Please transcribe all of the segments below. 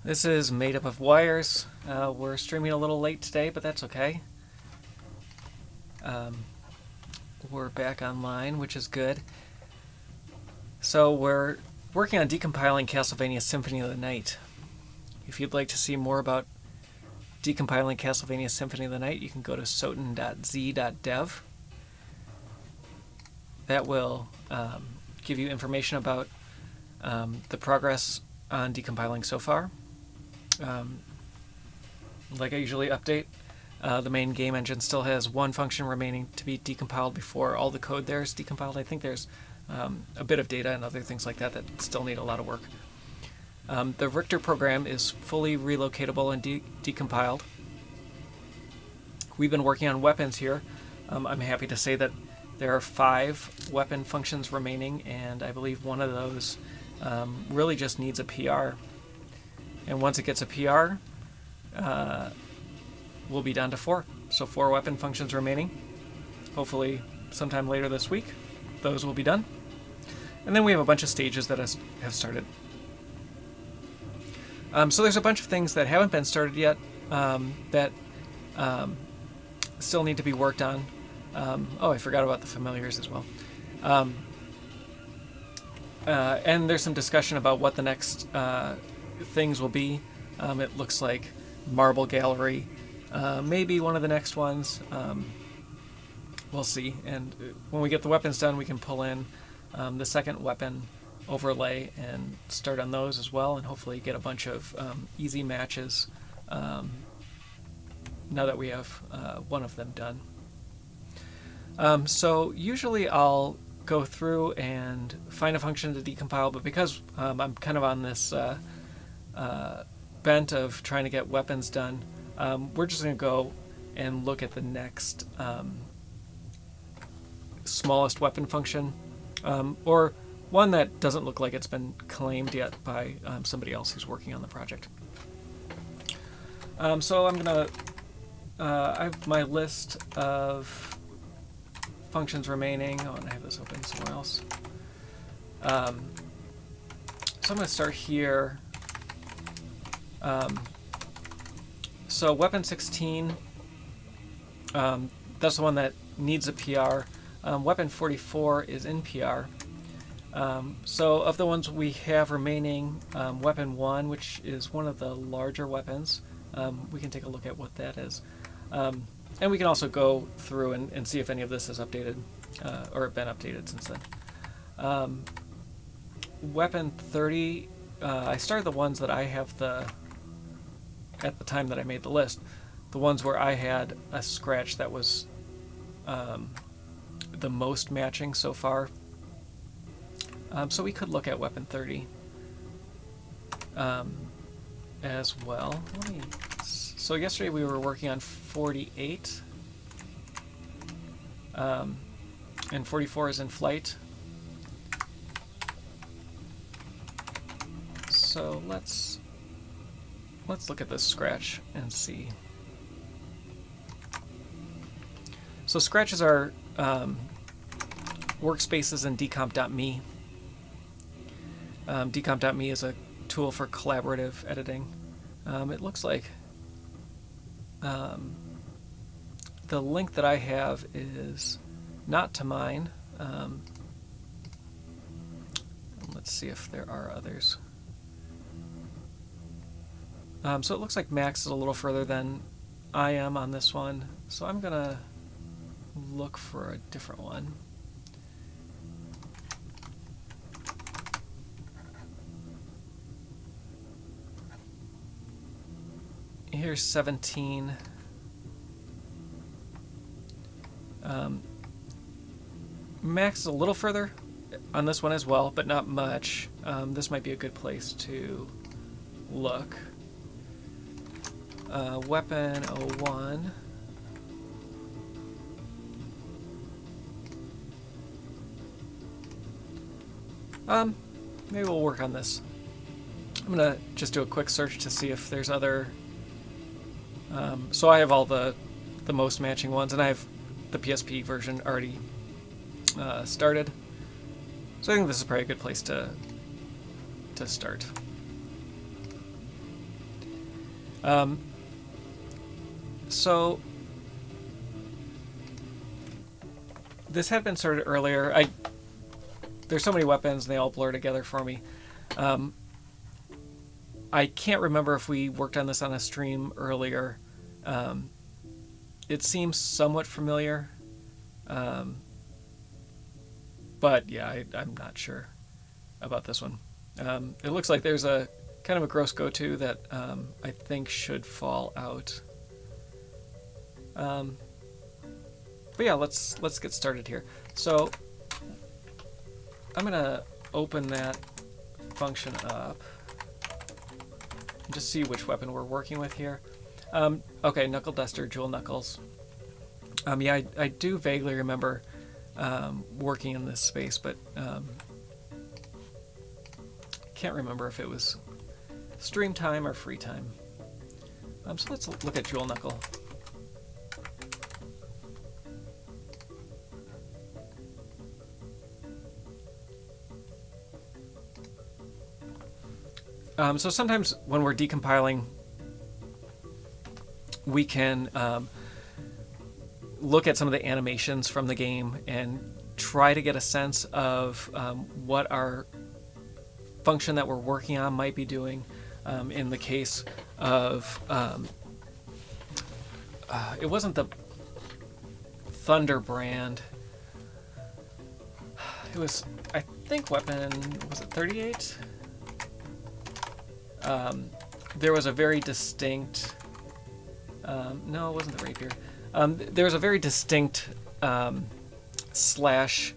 This is made up of wires. We're streaming a little late today, but that's okay. We're back online, which is good. So we're working on decompiling Castlevania Symphony of the Night. If you'd like to see more about decompiling Castlevania Symphony of the Night, you can go to SOTN.z.dev. That will give you information about the progress on decompiling so far. Like I usually update, the main game engine still has one function remaining to be decompiled before all the code there is decompiled. I think there's a bit of data and other things like that that still need a lot of work. The Richter program is fully relocatable and decompiled. We've been working on weapons here. I'm happy to say that there are 5 weapon functions remaining, and I believe one of those really just needs a PR. And once it gets a PR, we'll be down to 4. So 4 weapon functions remaining. Hopefully sometime later this week, those will be done. And then we have a bunch of stages that have started. So there's a bunch of things that haven't been started yet that still need to be worked on. I forgot about the familiars as well. And there's some discussion about what the next things will be. It looks like Marble Gallery, maybe one of the next ones. We'll see. And when we get the weapons done, we can pull in the second weapon overlay and start on those as well, and hopefully get a bunch of easy matches now that we have one of them done. So usually I'll go through and find a function to decompile, but because I'm kind of on this bent of trying to get weapons done, we're just going to go and look at the next smallest weapon function, or one that doesn't look like it's been claimed yet by somebody else who's working on the project. So I'm going to I have my list of functions remaining. Oh, and I have this open somewhere else. So I'm going to start here. So weapon 16, that's the one that needs a PR. Weapon 44 is in PR. So of the ones we have remaining, weapon 1, which is one of the larger weapons, we can take a look at what that is. And we can also go through and see if any of this is updated or been updated since then. Weapon 30, I started the ones that I have at the time that I made the list, the ones where I had a scratch that was the most matching so far. So we could look at weapon 30 as well. So yesterday we were working on 48, and 44 is in flight. So let's look at this scratch and see. So scratches are workspaces in decomp.me. Decomp.me is a tool for collaborative editing. It looks like the link that I have is not to mine. Let's see if there are others. So it looks like Max is a little further than I am on this one, so I'm going to look for a different one. Here's 17. Max is a little further on this one as well, but not much. This might be a good place to look. Weapon 01. Maybe we'll work on this. I'm going to just do a quick search to see if there's other... so I have all the most matching ones, and I have the PSP version already started. So I think this is probably a good place to start. So this had been started earlier. There's so many weapons, and they all blur together for me. I can't remember if we worked on this on a stream earlier. It seems somewhat familiar. But yeah, I'm not sure about this one. It looks like there's a kind of a gross go-to that I think should fall out. But yeah, let's get started here. So I'm gonna open that function up and just see which weapon we're working with here. Okay, Knuckle Duster, Jewel Knuckles. Yeah, I do vaguely remember working in this space, but can't remember if it was stream time or free time. So let's look at Jewel Knuckle. So sometimes when we're decompiling, we can look at some of the animations from the game and try to get a sense of what our function that we're working on might be doing. In the case of, it wasn't the Thunderbrand. It was, I think, weapon, was it 38? There was a very distinct, no, it wasn't the rapier. There was a very distinct slash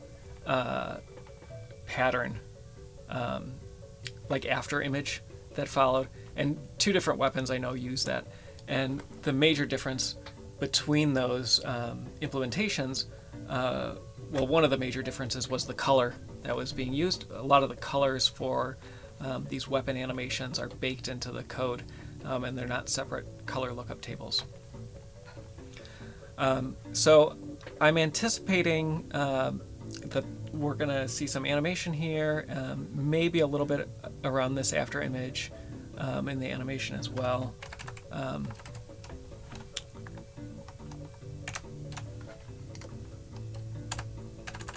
pattern, like after image that followed, and two different weapons I know use that. And the major difference between those implementations, well, one of the major differences was the color that was being used. A lot of the colors for these weapon animations are baked into the code, and they're not separate color lookup tables. So I'm anticipating that we're going to see some animation here, maybe a little bit around this after image in the animation as well.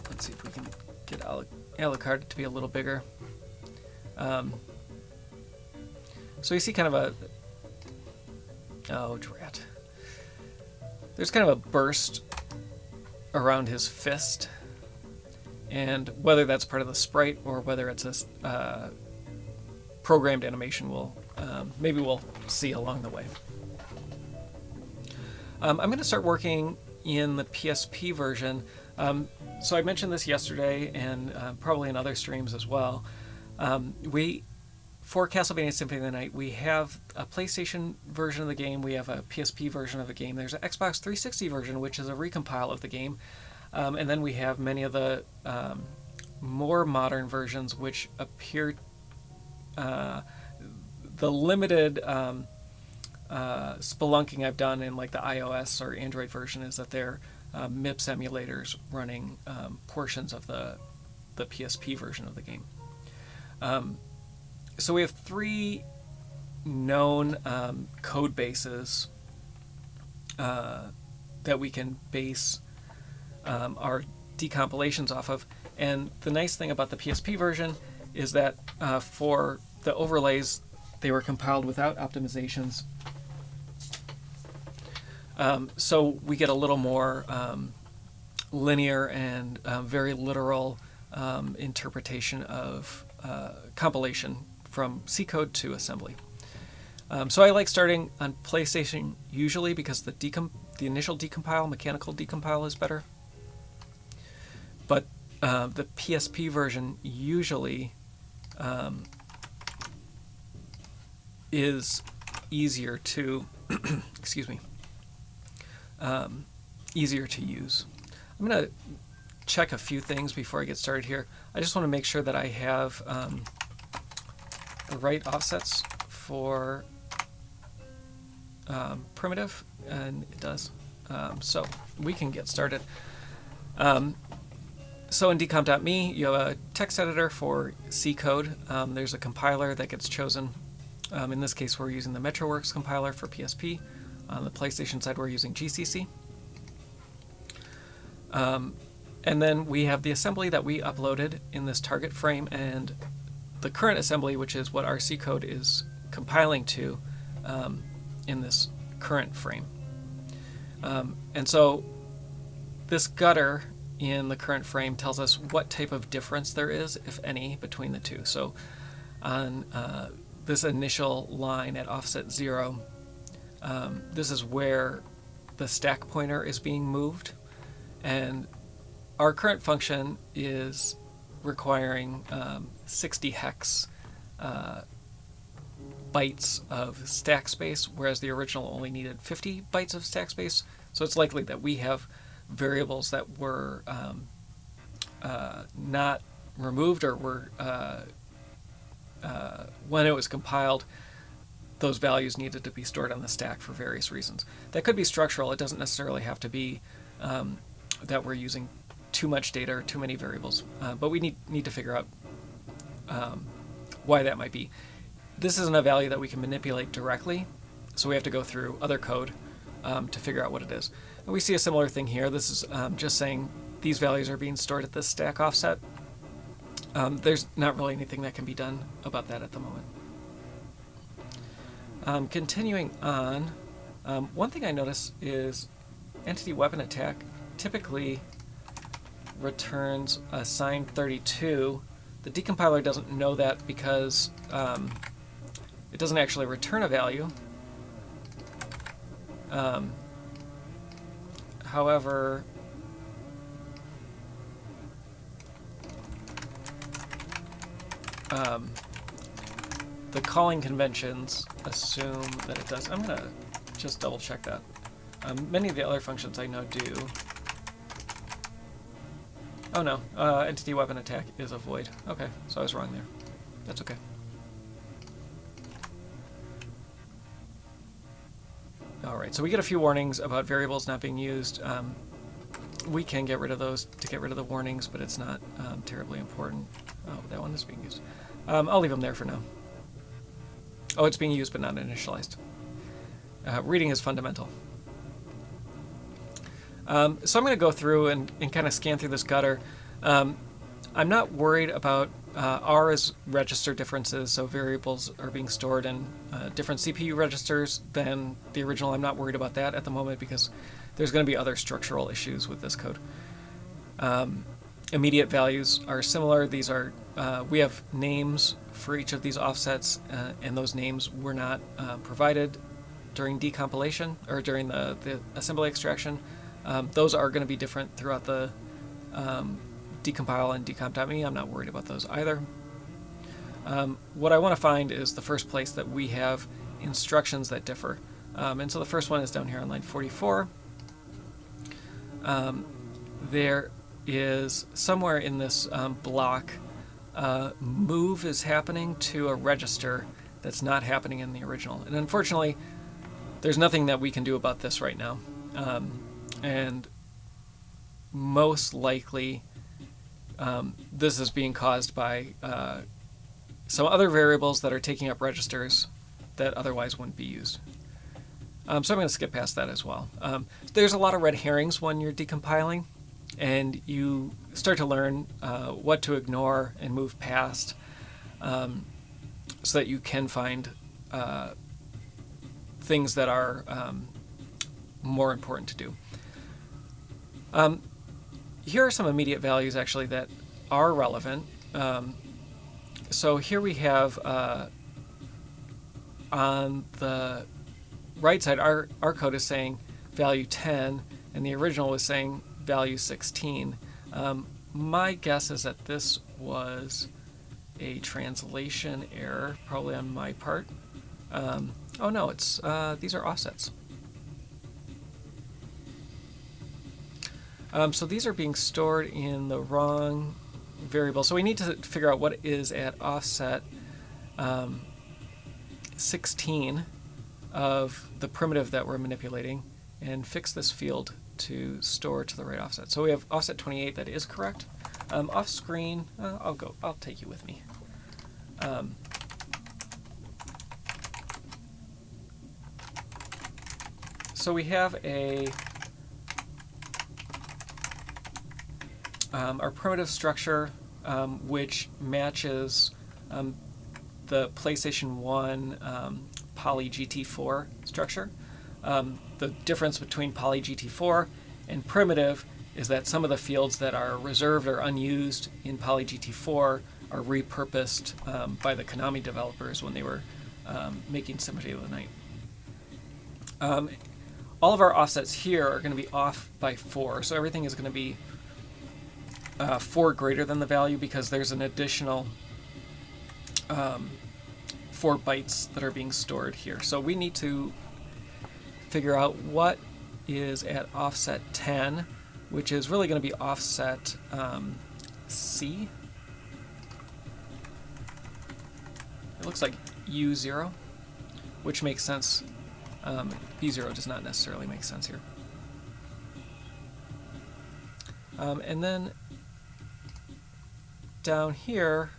Let's see if we can get Alucard to be a little bigger. So you see kind of a, oh, drat. There's kind of a burst around his fist, and whether that's part of the sprite or whether it's a programmed animation, maybe we'll see along the way. I'm going to start working in the PSP version. So I mentioned this yesterday and probably in other streams as well. For Castlevania Symphony of the Night, we have a PlayStation version of the game, we have a PSP version of the game, there's an Xbox 360 version, which is a recompile of the game, and then we have many of the more modern versions, which appear, the limited spelunking I've done in like the iOS or Android version is that they're MIPS emulators running portions of the PSP version of the game. So we have three known code bases that we can base our decompilations off of. And the nice thing about the PSP version is that for the overlays, they were compiled without optimizations. So we get a little more linear and very literal interpretation of compilation from C code to assembly. So I like starting on PlayStation usually because the initial decompile, mechanical decompile, is better. But the PSP version usually is easier to excuse me, easier to use. I'm going to check a few things before I get started here. I just want to make sure that I have the right offsets for primitive, and it does. So we can get started. So in decomp.me, you have a text editor for C code. There's a compiler that gets chosen In this case, we're using the MetroWorks compiler for PSP. On the PlayStation side, we're using GCC. And then we have the assembly that we uploaded in this target frame, and the current assembly, which is what our C code is compiling to in this current frame. And so this gutter in the current frame tells us what type of difference there is, if any, between the two. So on this initial line at offset 0, this is where the stack pointer is being moved, and our current function is requiring 60 hex bytes of stack space, whereas the original only needed 50 bytes of stack space. So it's likely that we have variables that were not removed, or were when it was compiled, those values needed to be stored on the stack for various reasons. That could be structural. It doesn't necessarily have to be that we're using too much data or too many variables, but we need to figure out why that might be. This isn't a value that we can manipulate directly, so we have to go through other code to figure out what it is. And we see a similar thing here. This is just saying these values are being stored at this stack offset. There's not really anything that can be done about that at the moment. Continuing on, one thing I notice is entity weapon attack typically returns a signed 32. The decompiler doesn't know that because it doesn't actually return a value. However, the calling conventions assume that it does. I'm going to just double check that. Many of the other functions I know do. Oh no, entity weapon attack is a void. Okay, so I was wrong there. That's okay. Alright, so we get a few warnings about variables not being used. We can get rid of those to get rid of the warnings, but it's not terribly important. Oh, that one is being used. I'll leave them there for now. Oh, it's being used but not initialized. Reading is fundamental. So I'm going to go through and kind of scan through this gutter. I'm not worried about R as register differences, so variables are being stored in different CPU registers than the original. I'm not worried about that at the moment because there's going to be other structural issues with this code. Immediate values are similar. These are we have names for each of these offsets, and those names were not provided during decompilation or during the assembly extraction. Those are going to be different throughout the decompile and decomp.me. I'm not worried about those either. What I want to find is the first place that we have instructions that differ. And so the first one is down here on line 44. There is somewhere in this block, move is happening to a register that's not happening in the original. And unfortunately, there's nothing that we can do about this right now. And most likely, this is being caused by some other variables that are taking up registers that otherwise wouldn't be used. So I'm going to skip past that as well. There's a lot of red herrings when you're decompiling, and you start to learn what to ignore and move past so that you can find things that are more important to do. Here are some immediate values actually that are relevant. So here we have on the right side, our code is saying value 10, and the original was saying value 16. My guess is that this was a translation error, probably on my part. Oh no, it's these are offsets. So these are being stored in the wrong variable. So we need to figure out what is at offset 16 of the primitive that we're manipulating and fix this field to store to the right offset. So we have offset 28 that is correct. Off screen, I'll take you with me. So we have our primitive structure, which matches the PlayStation 1 Poly GT4 structure. The difference between Poly GT4 and primitive is that some of the fields that are reserved or unused in Poly GT4 are repurposed by the Konami developers when they were making Symphony of the Night. All of our offsets here are going to be off by 4, so everything is going to be 4 greater than the value because there's an additional 4 bytes that are being stored here. So we need to figure out what is at offset 10, which is really going to be offset C. It looks like U0, which makes sense. B0 does not necessarily make sense here. And then down here,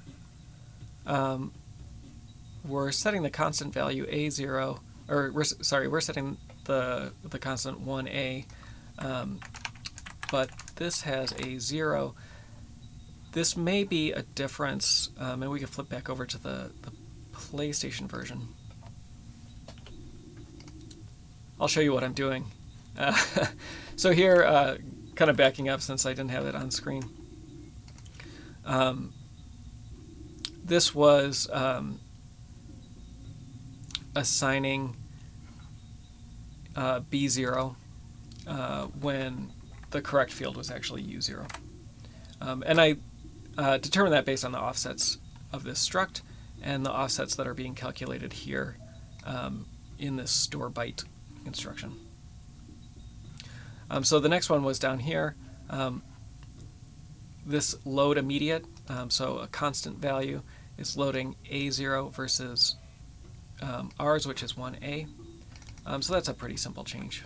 we're setting the constant value A0, or we're setting the constant 1A, but this has a 0. This may be a difference, and we can flip back over to the PlayStation version. I'll show you what I'm doing. So here, kind of backing up since I didn't have it on screen. This was assigning B0 when the correct field was actually U0. And I determined that based on the offsets of this struct and the offsets that are being calculated here in this store byte instruction. So the next one was down here. This load immediate, so a constant value, is loading A0 versus ours, which is 1A. So that's a pretty simple change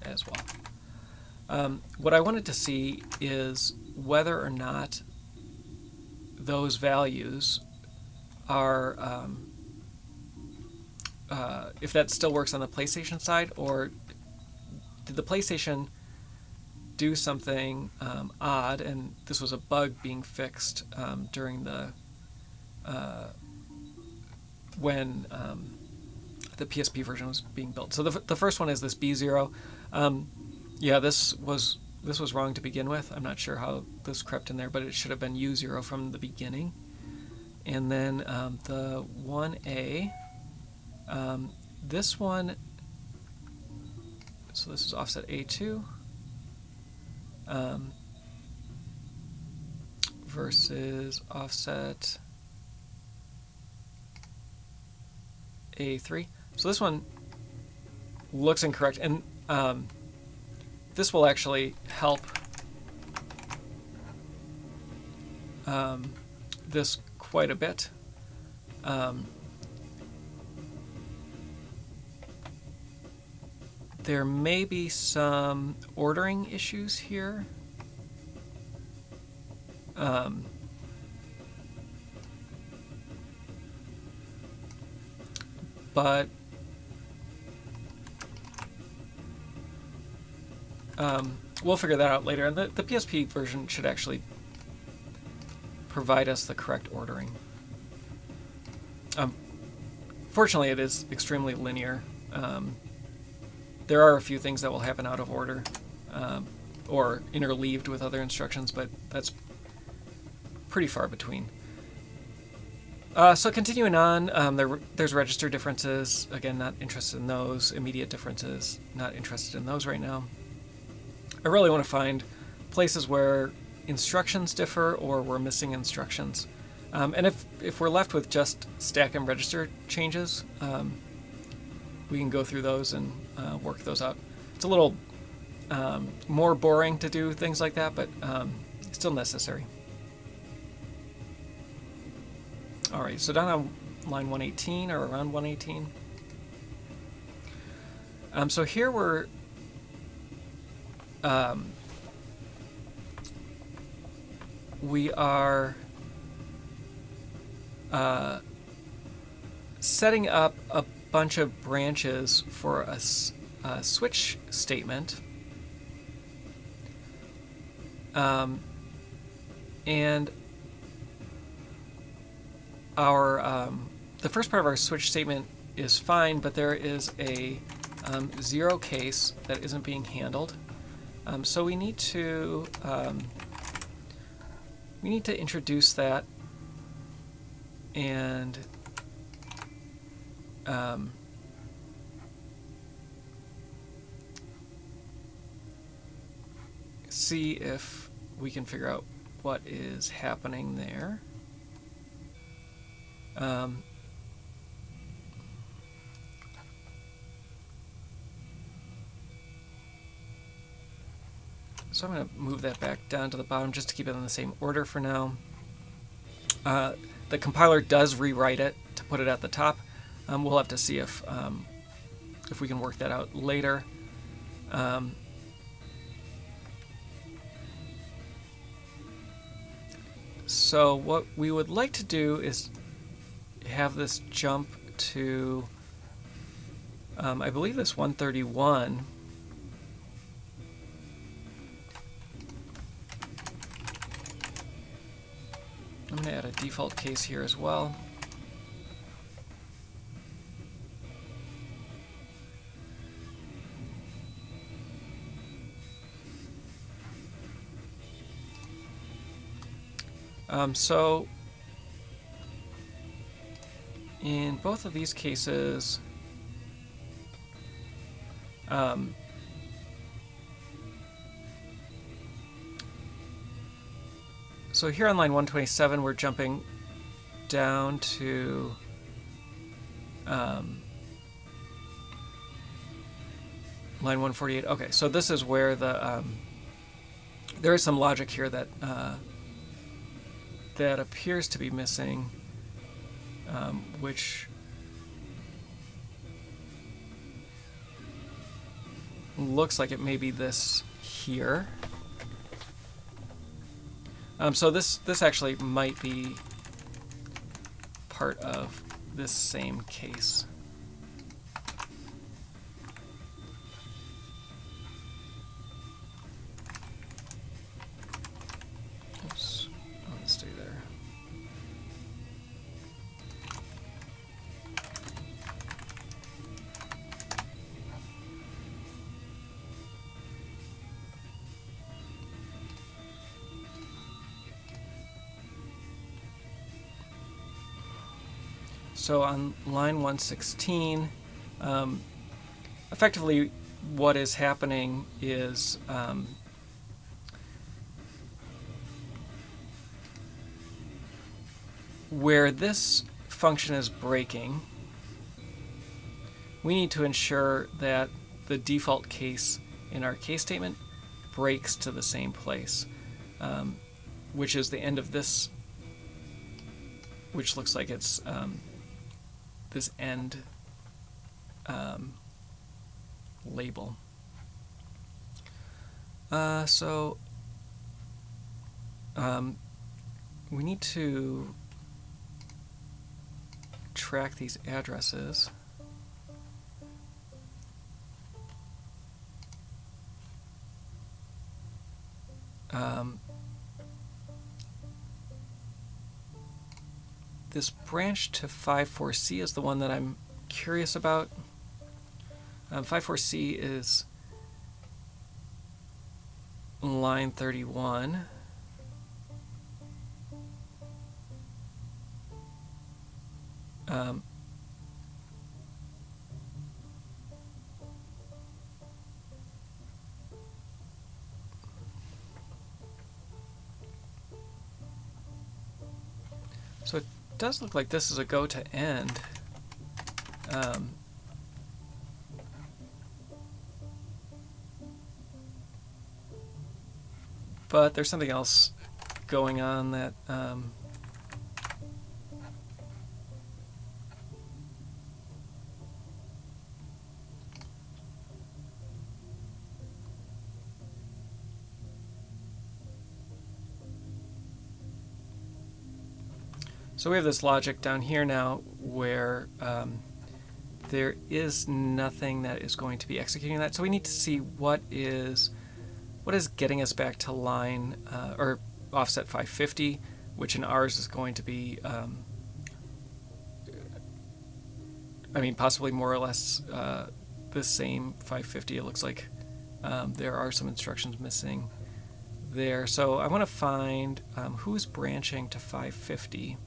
as well. What I wanted to see is whether or not those values are, if that still works on the PlayStation side, or did the PlayStation do something odd, and this was a bug being fixed during the when the PSP version was being built. So the first one is this B0. Yeah, this was wrong to begin with. I'm not sure how this crept in there, but it should have been U0 from the beginning. And then the 1A, this one, so this is offset A2 versus offset A3. So this one looks incorrect, and this will actually help this quite a bit. There may be some ordering issues here. But we'll figure that out later. And the PSP version should actually provide us the correct ordering. Fortunately, it is extremely linear. There are a few things that will happen out of order or interleaved with other instructions, but that's pretty far between. So continuing on, there's register differences. Again, not interested in those. Immediate differences, not interested in those right now. I really want to find places where instructions differ or we're missing instructions. And if we're left with just stack and register changes, we can go through those and work those out. It's a little more boring to do things like that, but still necessary. All right, so down on line 118 or around 118. So here we're we are setting up a bunch of branches for switch statement. And our the first part of our switch statement is fine, but there is a zero case that isn't being handled. So we need to introduce that and see if we can figure out what is happening there. So I'm going to move that back down to the bottom just to keep it in the same order for now. The compiler does rewrite it to put it at the top. We'll have to see if we can work that out later. So what we would like to do is have this jump to, I believe this 131. I'm going to add a default case here as well. So in both of these cases, so here on line 127, we're jumping down to line 148. Okay, so this is where the there is some logic here that that appears to be missing, which looks like it may be this here. So this actually might be part of this same case. Oops, let's stay there. So on line 116, effectively what is happening is where this function is breaking, we need to ensure that the default case in our case statement breaks to the same place, which is the end of this, which looks like it's this end label. So we need to track these addresses. This branch to 54C is the one that I'm curious about. 54C is line 31. So it does look like this is a go to end. But there's something else going on that so we have this logic down here now where there is nothing that is going to be executing that. So we need to see what is getting us back to line or offset 550, which in ours is going to be, possibly more or less the same 550. It looks like there are some instructions missing there. So I want to find who's branching to 550.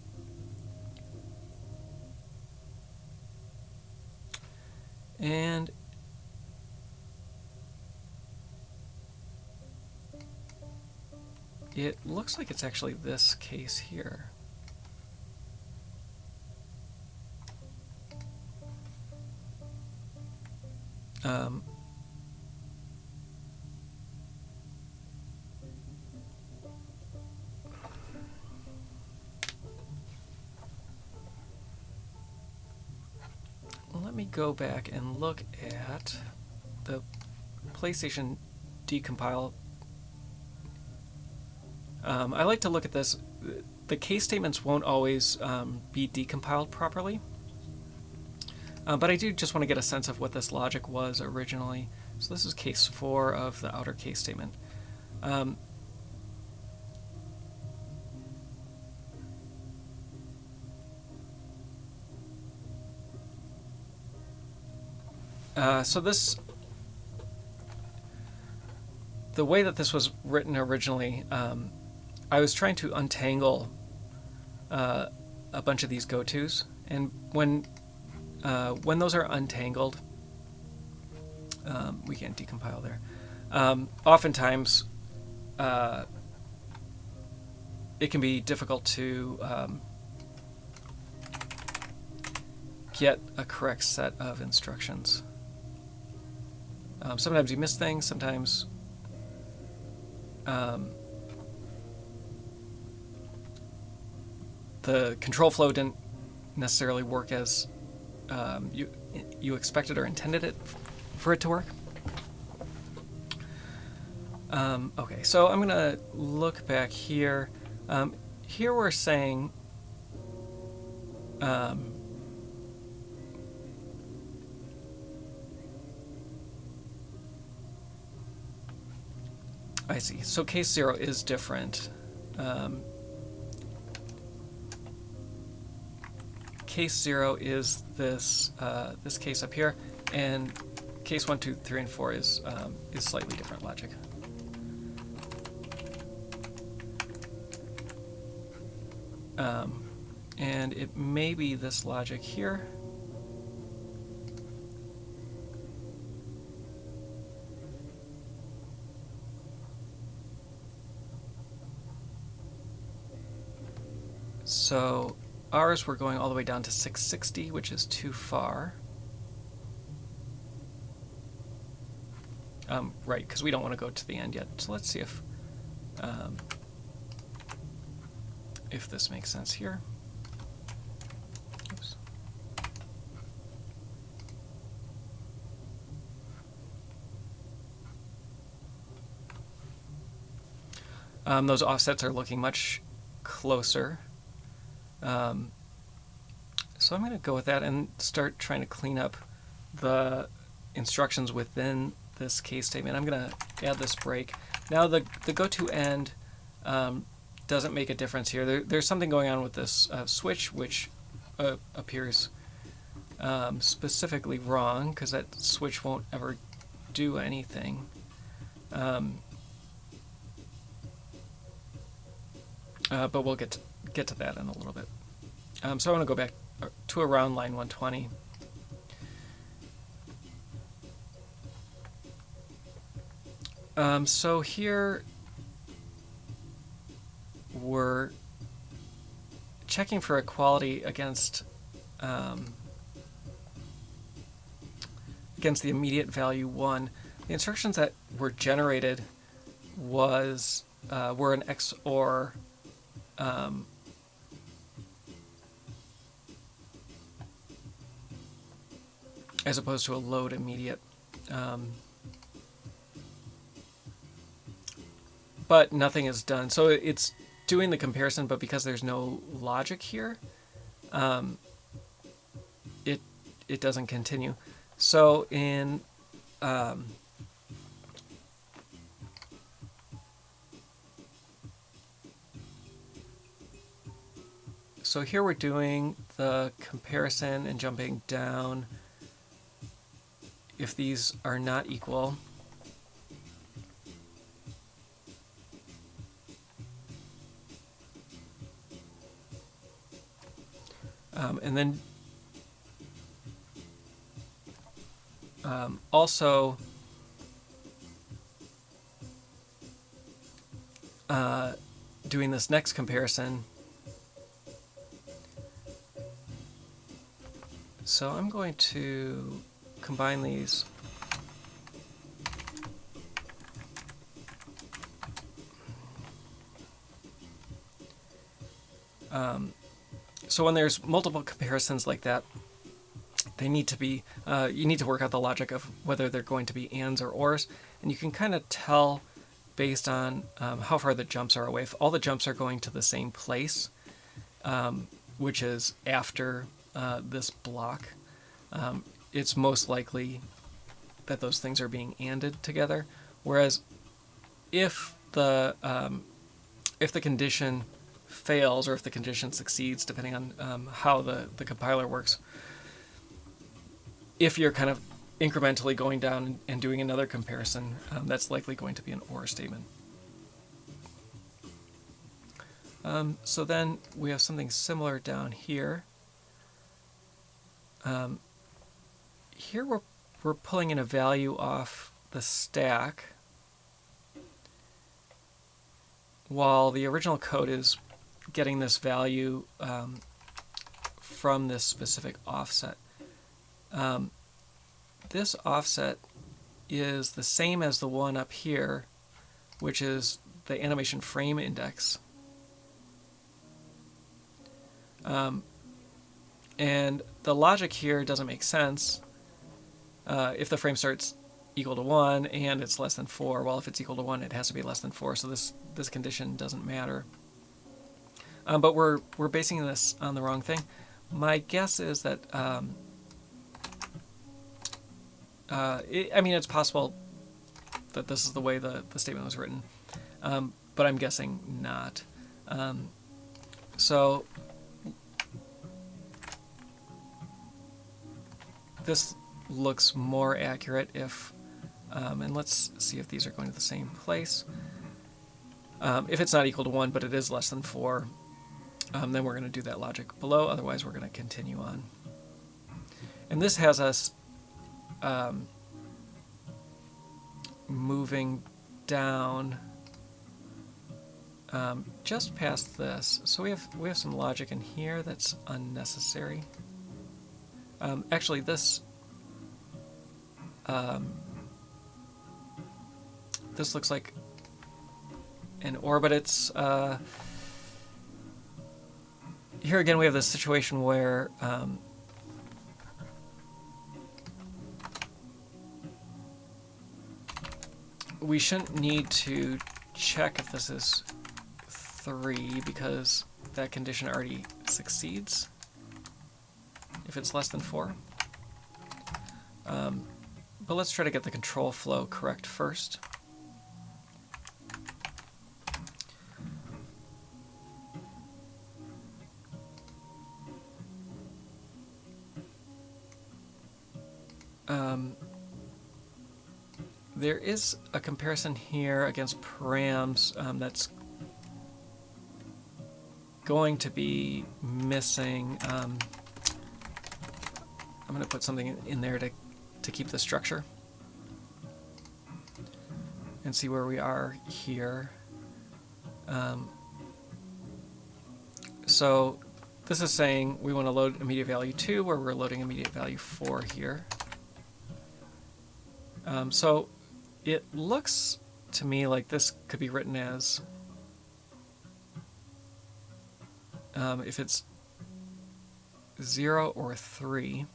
And it looks like it's actually this case here. Let me go back and look at the PlayStation Decompile. I like to look at this. The case statements won't always be decompiled properly, but I do just want to get a sense of what this logic was originally. So this is case 4 of the outer case statement. So the way that this was written originally, I was trying to untangle a bunch of these go-tos, and when those are untangled, we can't decompile there. Oftentimes, it can be difficult to get a correct set of instructions. Sometimes you miss things, sometimes the control flow didn't necessarily work as you expected or intended it for it to work. Okay, so I'm going to look back here. Here we're saying I see. So case 0 is different. Case 0 is this this case up here, and case 1, 2, 3, and 4 is slightly different logic. And it may be this logic here. So ours, we're going all the way down to 660, which is too far. Right, because we don't want to go to the end yet. So let's see if this makes sense here. Oops. Those offsets are looking much closer. So I'm going to go with that and start trying to clean up the instructions within this case statement. I'm going to add this break. Now the go-to end doesn't make a difference here. There's something going on with this switch, which appears specifically wrong, because that switch won't ever do anything. But we'll get to that in a little bit. So I want to go back to around line 120. So here we're checking for equality against the immediate value 1. The instructions that were generated were an XOR as opposed to a load immediate. But nothing is done. So it's doing the comparison, but because there's no logic here, it doesn't continue. So so here we're doing the comparison and jumping down if these are not equal. And then also doing this next comparison. So I'm going to combine these. So when there's multiple comparisons like that, they need to be, you need to work out the logic of whether they're going to be ands or ors, and you can kind of tell based on how far the jumps are away. If all the jumps are going to the same place, which is after this block, it's most likely that those things are being anded together. Whereas if the condition fails, or if the condition succeeds, depending on how the compiler works, if you're kind of incrementally going down and doing another comparison, that's likely going to be an OR statement. So then we have something similar down here. Here we're pulling in a value off the stack, while the original code is getting this value from this specific offset. This offset is the same as the one up here, which is the animation frame index. And the logic here doesn't make sense. If the frame starts equal to 1 and it's less than 4, well, if it's equal to 1, it has to be less than 4, so this condition doesn't matter. But we're basing this on the wrong thing. My guess is that I mean, it's possible that this is the way the statement was written, but I'm guessing not. So this looks more accurate if, and let's see if these are going to the same place. If it's not equal to 1, but it is less than 4, then we're going to do that logic below. Otherwise, we're going to continue on. And this has us moving down just past this. So we have some logic in here that's unnecessary. Actually, this this looks like an OR, but it's here again we have this situation where we shouldn't need to check if this is 3 because that condition already succeeds if it's less than 4. But let's try to get the control flow correct first. There is a comparison here against params that's going to be missing. I'm going to put something in there to keep the structure and see where we are here. So this is saying we want to load immediate value 2 where we're loading immediate value 4 here. So it looks to me like this could be written as if it's 0 or 3.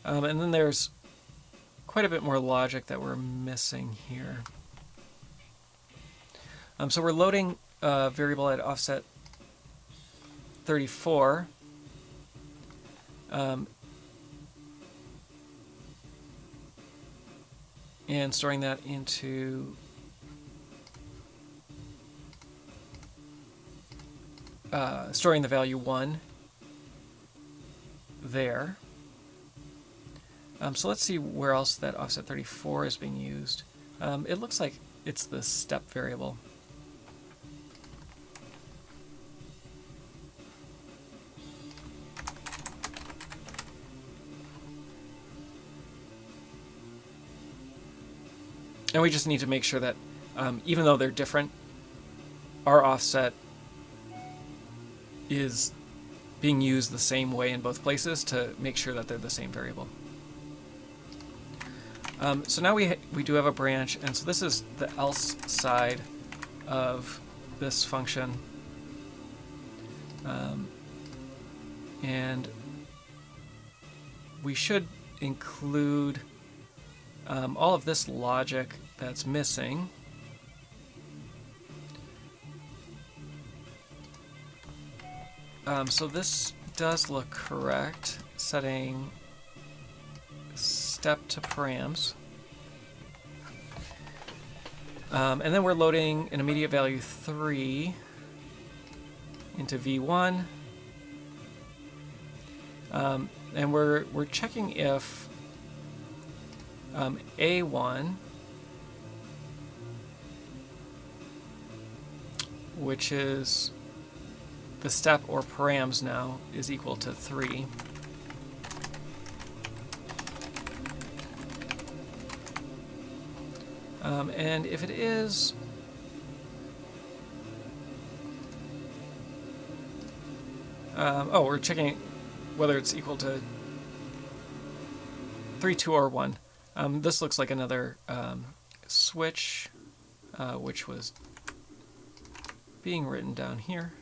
And then there's quite a bit more logic that we're missing here. So we're loading a variable at offset 34. And storing that into storing the value 1 there. So let's see where else that offset 34 is being used. It looks like it's the step variable. And we just need to make sure that even though they're different, our offset is being used the same way in both places to make sure that they're the same variable. So now we do have a branch, and so this is the else side of this function. And we should include all of this logic that's missing. So this does look correct, setting step to params. And then we're loading an immediate value 3 into v1. And we're checking if a1, which is the step or params now, is equal to 3. And if it is, we're checking whether it's equal to 3, 2, or 1. This looks like another switch, which was being written down here.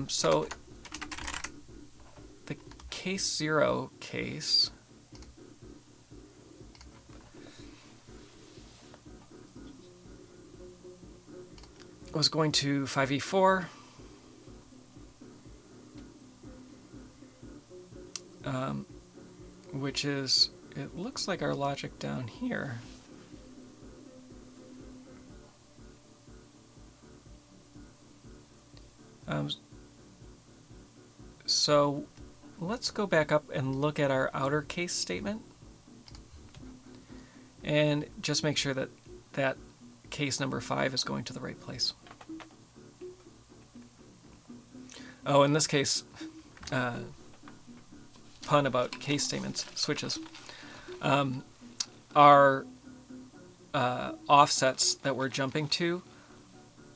So the case 0 case was going to 5e4, which is, it looks like our logic down here. So let's go back up and look at our outer case statement and just make sure that that case number 5 is going to the right place. Oh, in this case, pun about case statements, switches. Our offsets that we're jumping to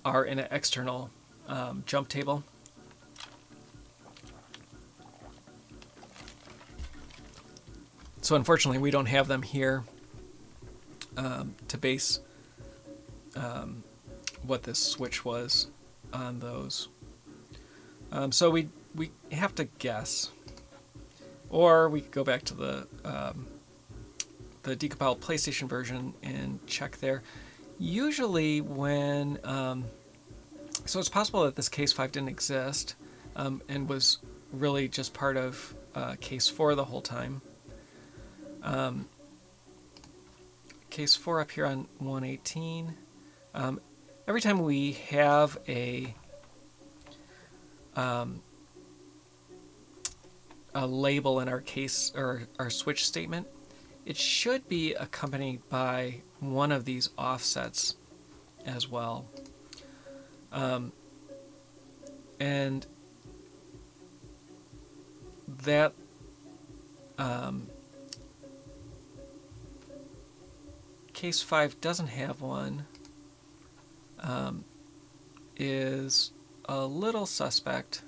are in an external jump table. So unfortunately, we don't have them here to base what this switch was on those. So we have to guess, or we could go back to the decompiled PlayStation version and check there. Usually when so it's possible that this case 5 didn't exist and was really just part of case 4 the whole time. Case 4 up here on 118. Every time we have a label in our case or our switch statement, it should be accompanied by one of these offsets as well. And that case 5 doesn't have one, is a little suspect.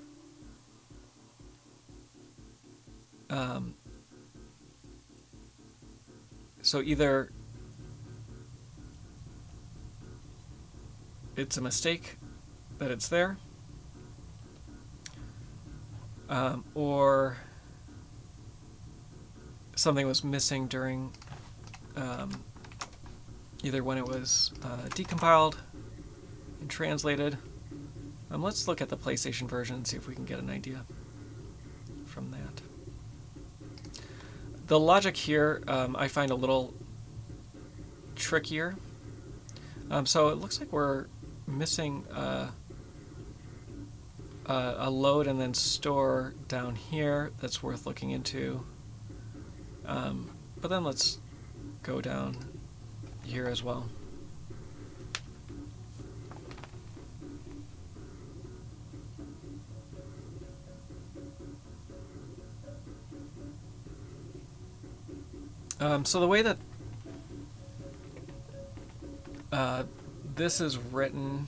So either it's a mistake that it's there, or something was missing during either when it was decompiled and translated. Let's look at the PlayStation version and see if we can get an idea from that. The logic here I find a little trickier. So it looks like we're missing a load and then store down here that's worth looking into. But then let's go down here as well. So the way that this is written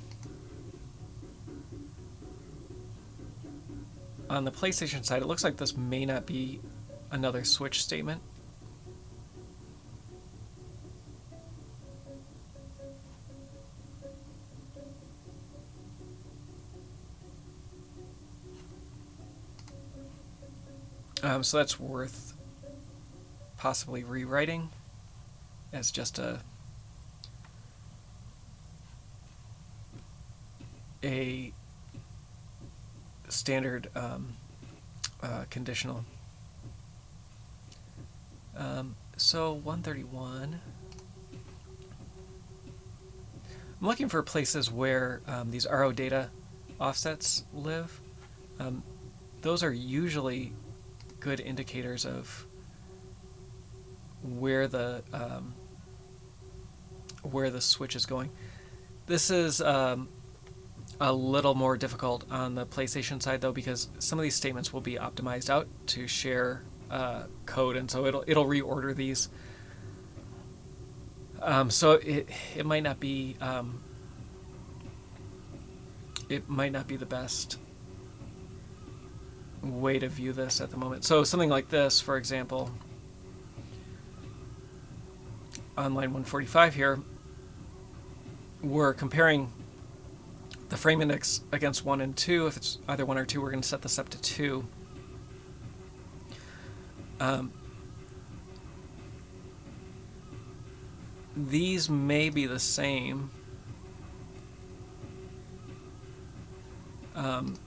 on the PlayStation side, it looks like this may not be another switch statement. So that's worth possibly rewriting as just a standard conditional. So 131. I'm looking for places where these RO data offsets live. Those are usually good indicators of where the switch is going. This is a little more difficult on the PlayStation side though, because some of these statements will be optimized out to share code, and so it'll reorder these. So it might not be the best way to view this at the moment. So something like this, for example, on line 145 here, we're comparing the frame index against 1 and 2. If it's either 1 or 2, we're going to set this up to 2. These may be the same. And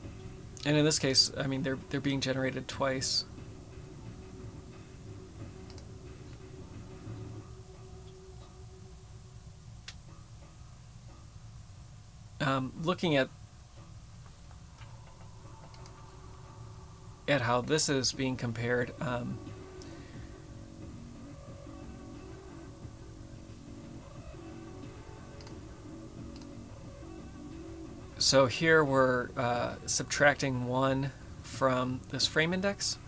in this case, I mean, they're being generated twice. Looking at how this is being compared, so here we're subtracting 1 from this frame index,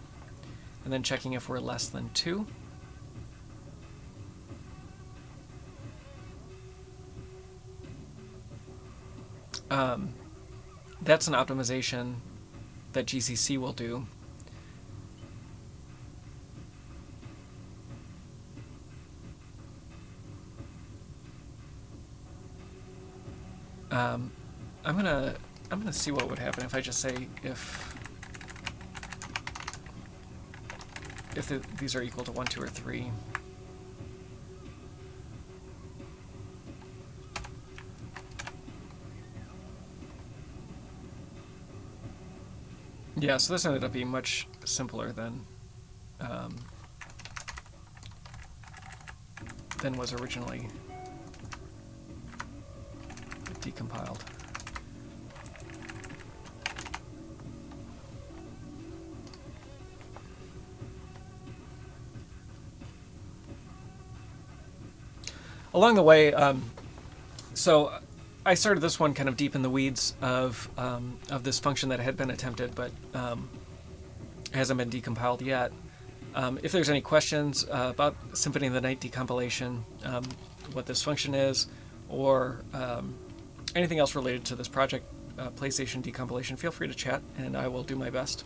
and then checking if we're less than 2. That's an optimization that GCC will do. I'm gonna see what would happen if I just say if these are equal to 1, 2, or 3. Yeah, so this ended up being much simpler than was originally decompiled. Along the way, so I started this one kind of deep in the weeds of this function that had been attempted, but hasn't been decompiled yet. If there's any questions about Symphony of the Night decompilation, what this function is, or anything else related to this project, PlayStation decompilation, feel free to chat, and I will do my best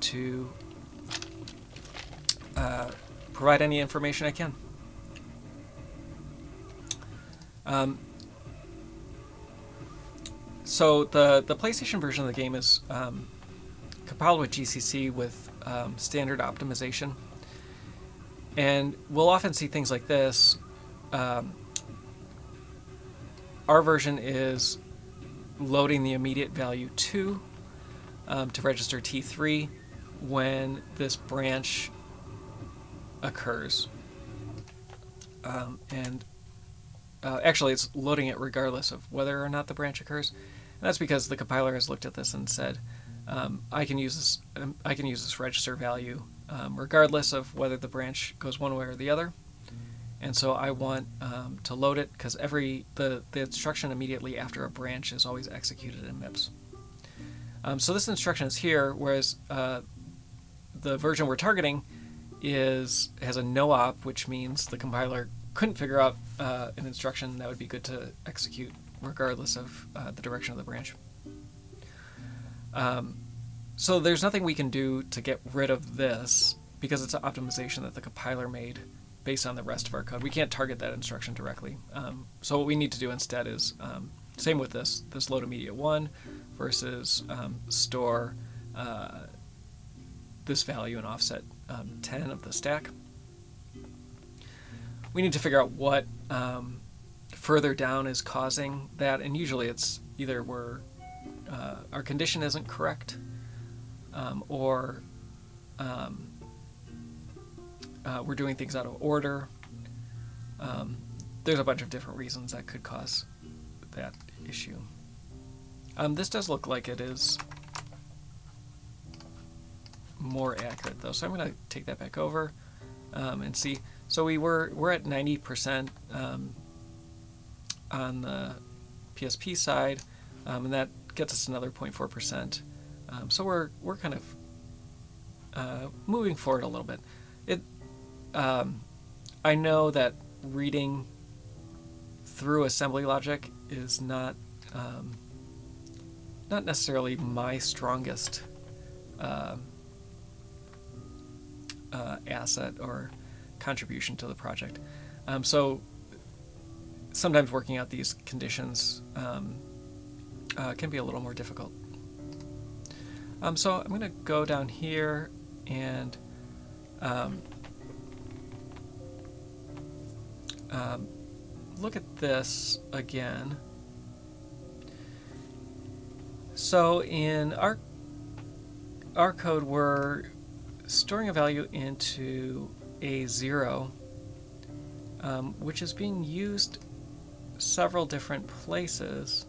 to provide any information I can. So the PlayStation version of the game is compiled with GCC with standard optimization. And we'll often see things like this. Our version is loading the immediate value 2 to register T3 when this branch occurs. Actually, it's loading it regardless of whether or not the branch occurs. And that's because the compiler has looked at this and said, I can use this register value regardless of whether the branch goes one way or the other. And so I want to load it because the instruction immediately after a branch is always executed in MIPS. So this instruction is here, whereas the version we're targeting has a no op, which means the compiler couldn't figure out an instruction that would be good to execute regardless of the direction of the branch. So there's nothing we can do to get rid of this because it's an optimization that the compiler made based on the rest of our code. We can't target that instruction directly. So what we need to do instead is, same with this load immediate 1 versus store this value in offset 10 of the stack. We need to figure out what further down is causing that, and usually it's either our condition isn't correct, or we're doing things out of order. There's a bunch of different reasons that could cause that issue. This does look like it is more accurate though, so I'm going to take that back over and see. So we're at 90% on the PSP side, and that gets us another 0.4%. So we're kind of moving forward a little bit. I know that reading through assembly logic is not necessarily my strongest asset or contribution to the project. So sometimes working out these conditions can be a little more difficult. So I'm going to go down here and look at this again. So in our code, we're storing a value into A0, which is being used several different places.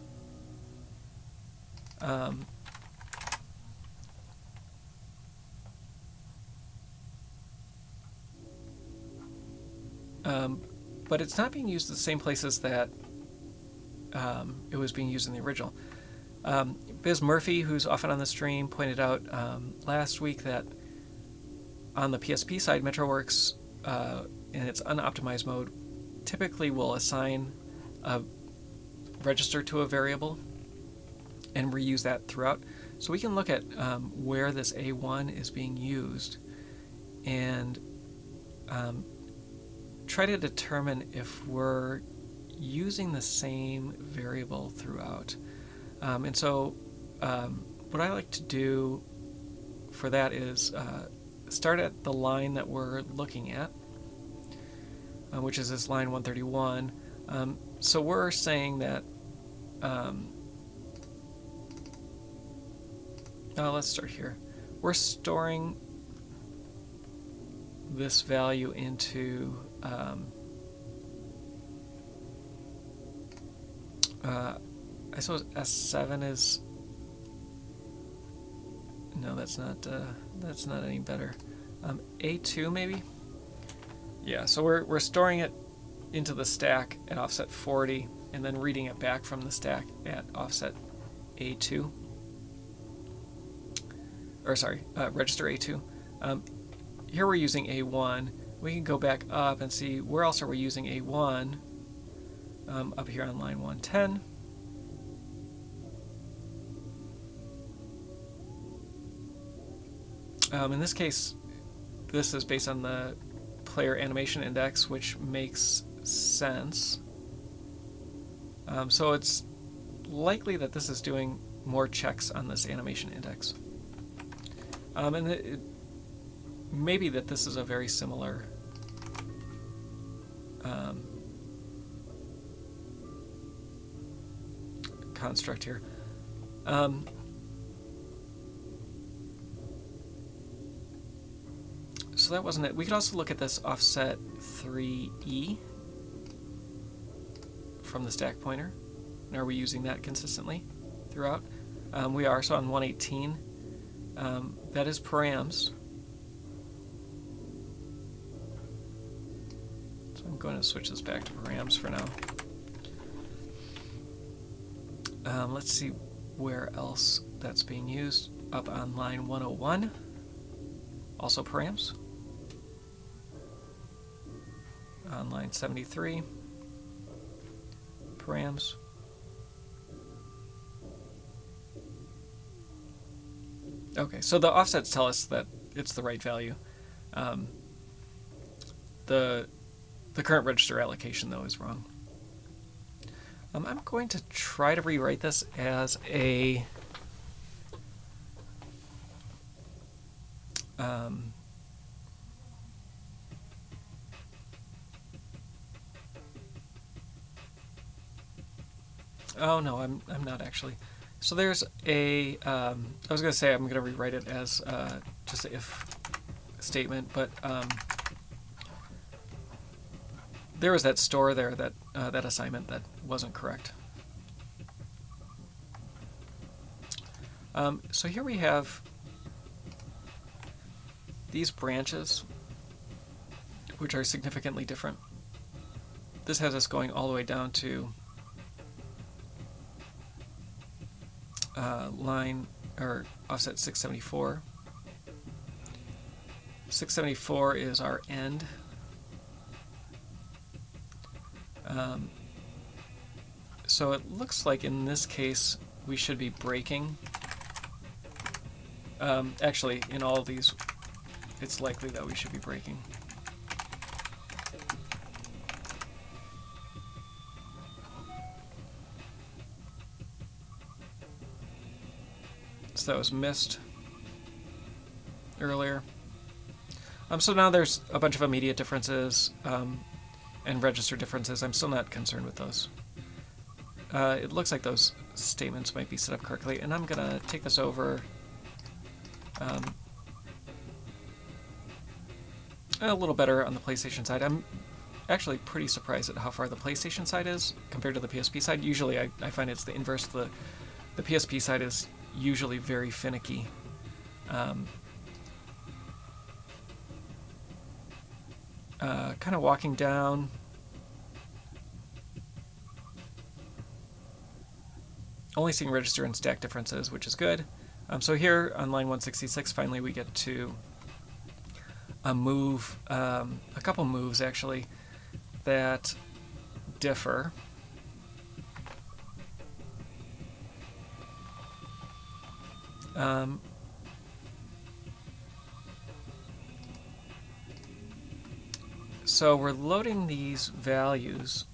But it's not being used the same places that it was being used in the original. Biz Murphy, who's often on the stream, pointed out last week that on the PSP side, MetroWorks in its unoptimized mode typically will assign a register to a variable and reuse that throughout. So we can look at where this A1 is being used and try to determine if we're using the same variable throughout. And so what I like to do for that is start at the line that we're looking at, which is this line 131. So we're saying that, let's start here. We're storing this value into I suppose S7 is, no, that's not any better. A2 maybe? Yeah, so we're storing it into the stack at offset 40 and then reading it back from the stack at offset A2. Or sorry, register A2. Here we're using A1. We can go back up and see where else are we using A1. Up here on line 110. In this case, this is based on the player animation index, which makes sense. So it's likely that this is doing more checks on this animation index. And maybe that this is a very similar construct here. So that wasn't it. We could also look at this offset 3e from the stack pointer. And are we using that consistently throughout? We are. So on 118, that is params. So I'm going to switch this back to params for now. Let's see where else that's being used. Up on line 101, also params. On line 73, params. Okay, so the offsets tell us that it's the right value. The current register allocation, though, is wrong. I'm going to try to rewrite this as a oh no, I'm not actually. So there's a I was going to say I'm going to rewrite it as just an if statement, but there was that store there, that that assignment that wasn't correct. So here we have these branches, which are significantly different. This has us going all the way down to line or offset 674. 674 is our end. So it looks like in this case we should be breaking. Actually, in all of these, it's likely that we should be breaking. So that was missed earlier. So now there's a bunch of immediate differences and register differences. I'm still not concerned with those. It looks like those statements might be set up correctly, and I'm going to take this over a little better on the PlayStation side. I'm actually pretty surprised at how far the PlayStation side is compared to the PSP side. Usually I find it's the inverse. The PSP side is usually very finicky. Kind of walking down. Only seeing register and stack differences, which is good. So here on line 166, finally we get to a move, a couple moves actually, that differ. So we're loading these values.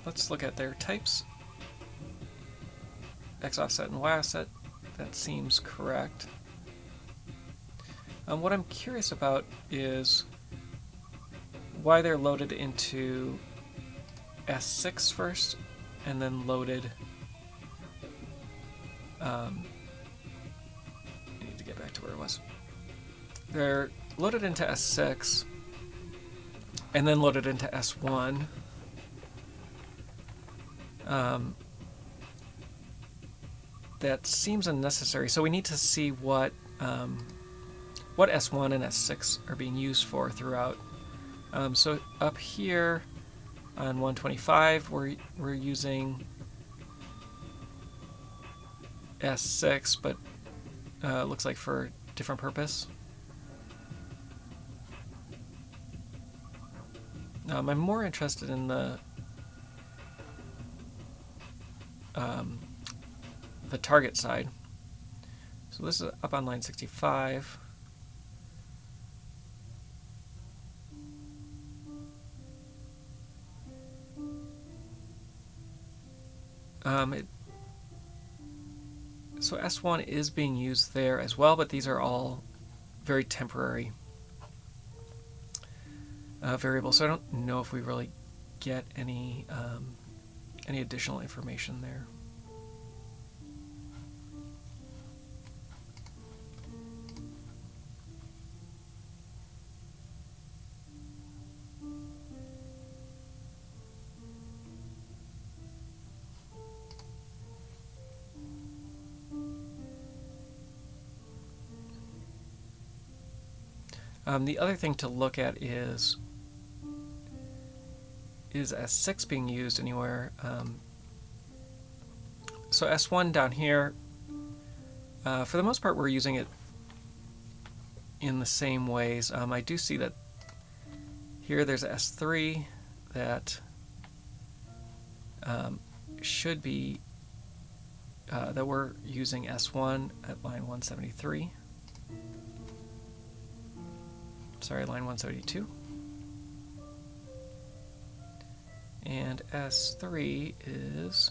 Let's look at their types. X offset and Y offset. That seems correct. What I'm curious about is why they're loaded into S6 first and then loaded. I need to get back to where it was. They're loaded into S6 and then loaded into S1. That seems unnecessary. So we need to see what S1 and S6 are being used for throughout. So up here on 125, we're using S6, but looks like for a different purpose. I'm more interested in the target side. So this is up on line 65. So S1 is being used there as well, but these are all very temporary variables, so I don't know if we really get any additional information there. The other thing to look at is S6 being used anywhere? So S1 down here, for the most part we're using it in the same ways. I do see that here there's S3 that should be, that we're using S1 at line 173. Sorry, line 172. And S3 is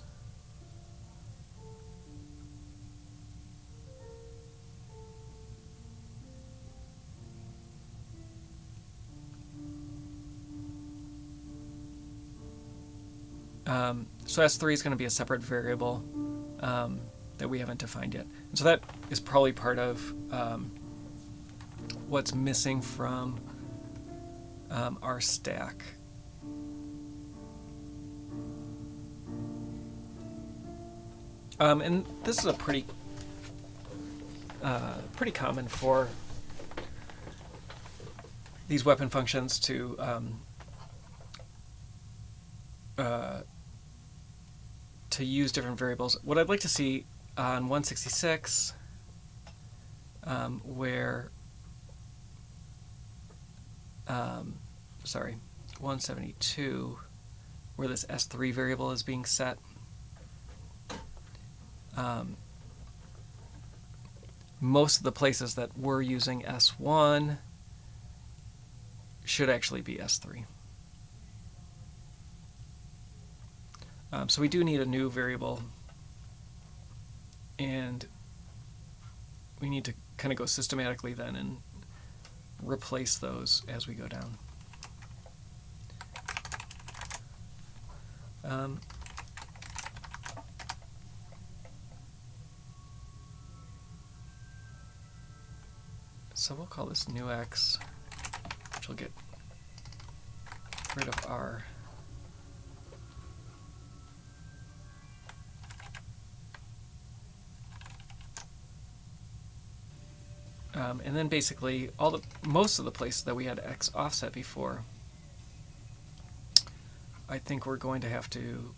so S3 is going to be a separate variable that we haven't defined yet. And so that is probably part of what's missing from our stack. And this is a pretty common for these weapon functions to use different variables. What I'd like to see on 166, where 172, where this S3 variable is being set. Most of the places that we're using S1 should actually be S3. So we do need a new variable, and we need to kind of go systematically then and replace those as we go down. So we'll call this new X, which will get rid of R. And then basically most of the places that we had X offset before, I think we're going to have to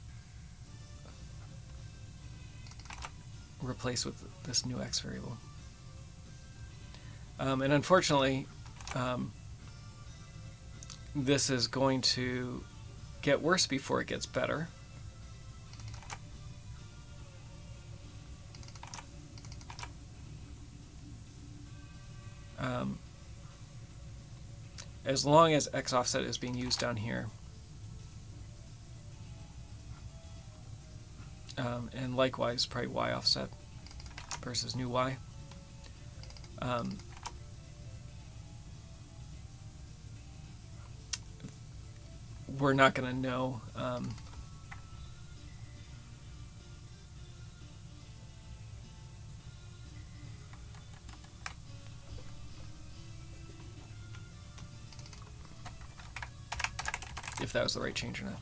replace with this new X variable. And unfortunately, this is going to get worse before it gets better. As long as X offset is being used down here. And likewise, probably Y offset versus new Y. We're not going to know if that was the right change or not.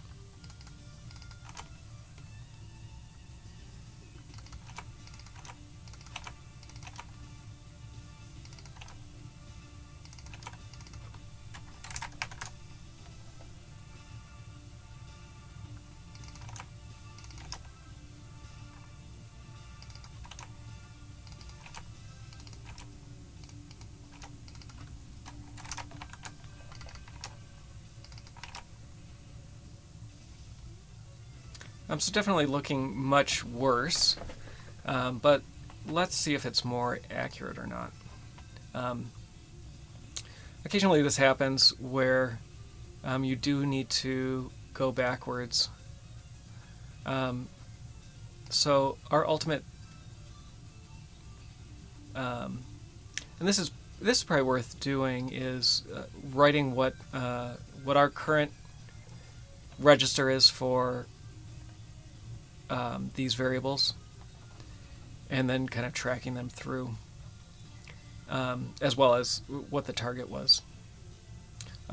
So definitely looking much worse, but let's see if it's more accurate or not. Occasionally this happens where you do need to go backwards. So our ultimate, and this is probably worth doing, is writing what our current register is for these variables, and then kind of tracking them through, as well as what the target was.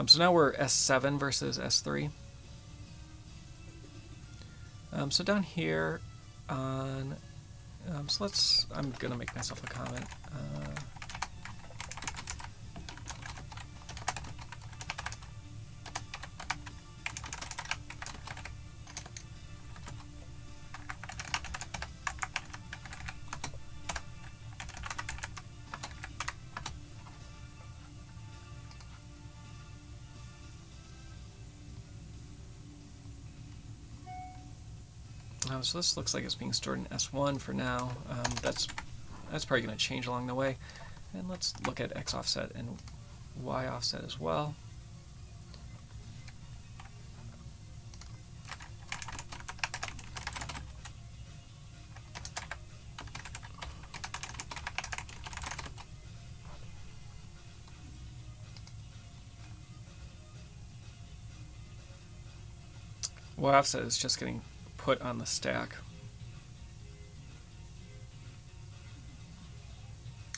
So now we're S7 versus S3. So down here on, so I'm going to make myself a comment. So this looks like it's being stored in S1 for now. That's probably going to change along the way. And let's look at X offset and Y offset as well. Y offset is just getting put on the stack.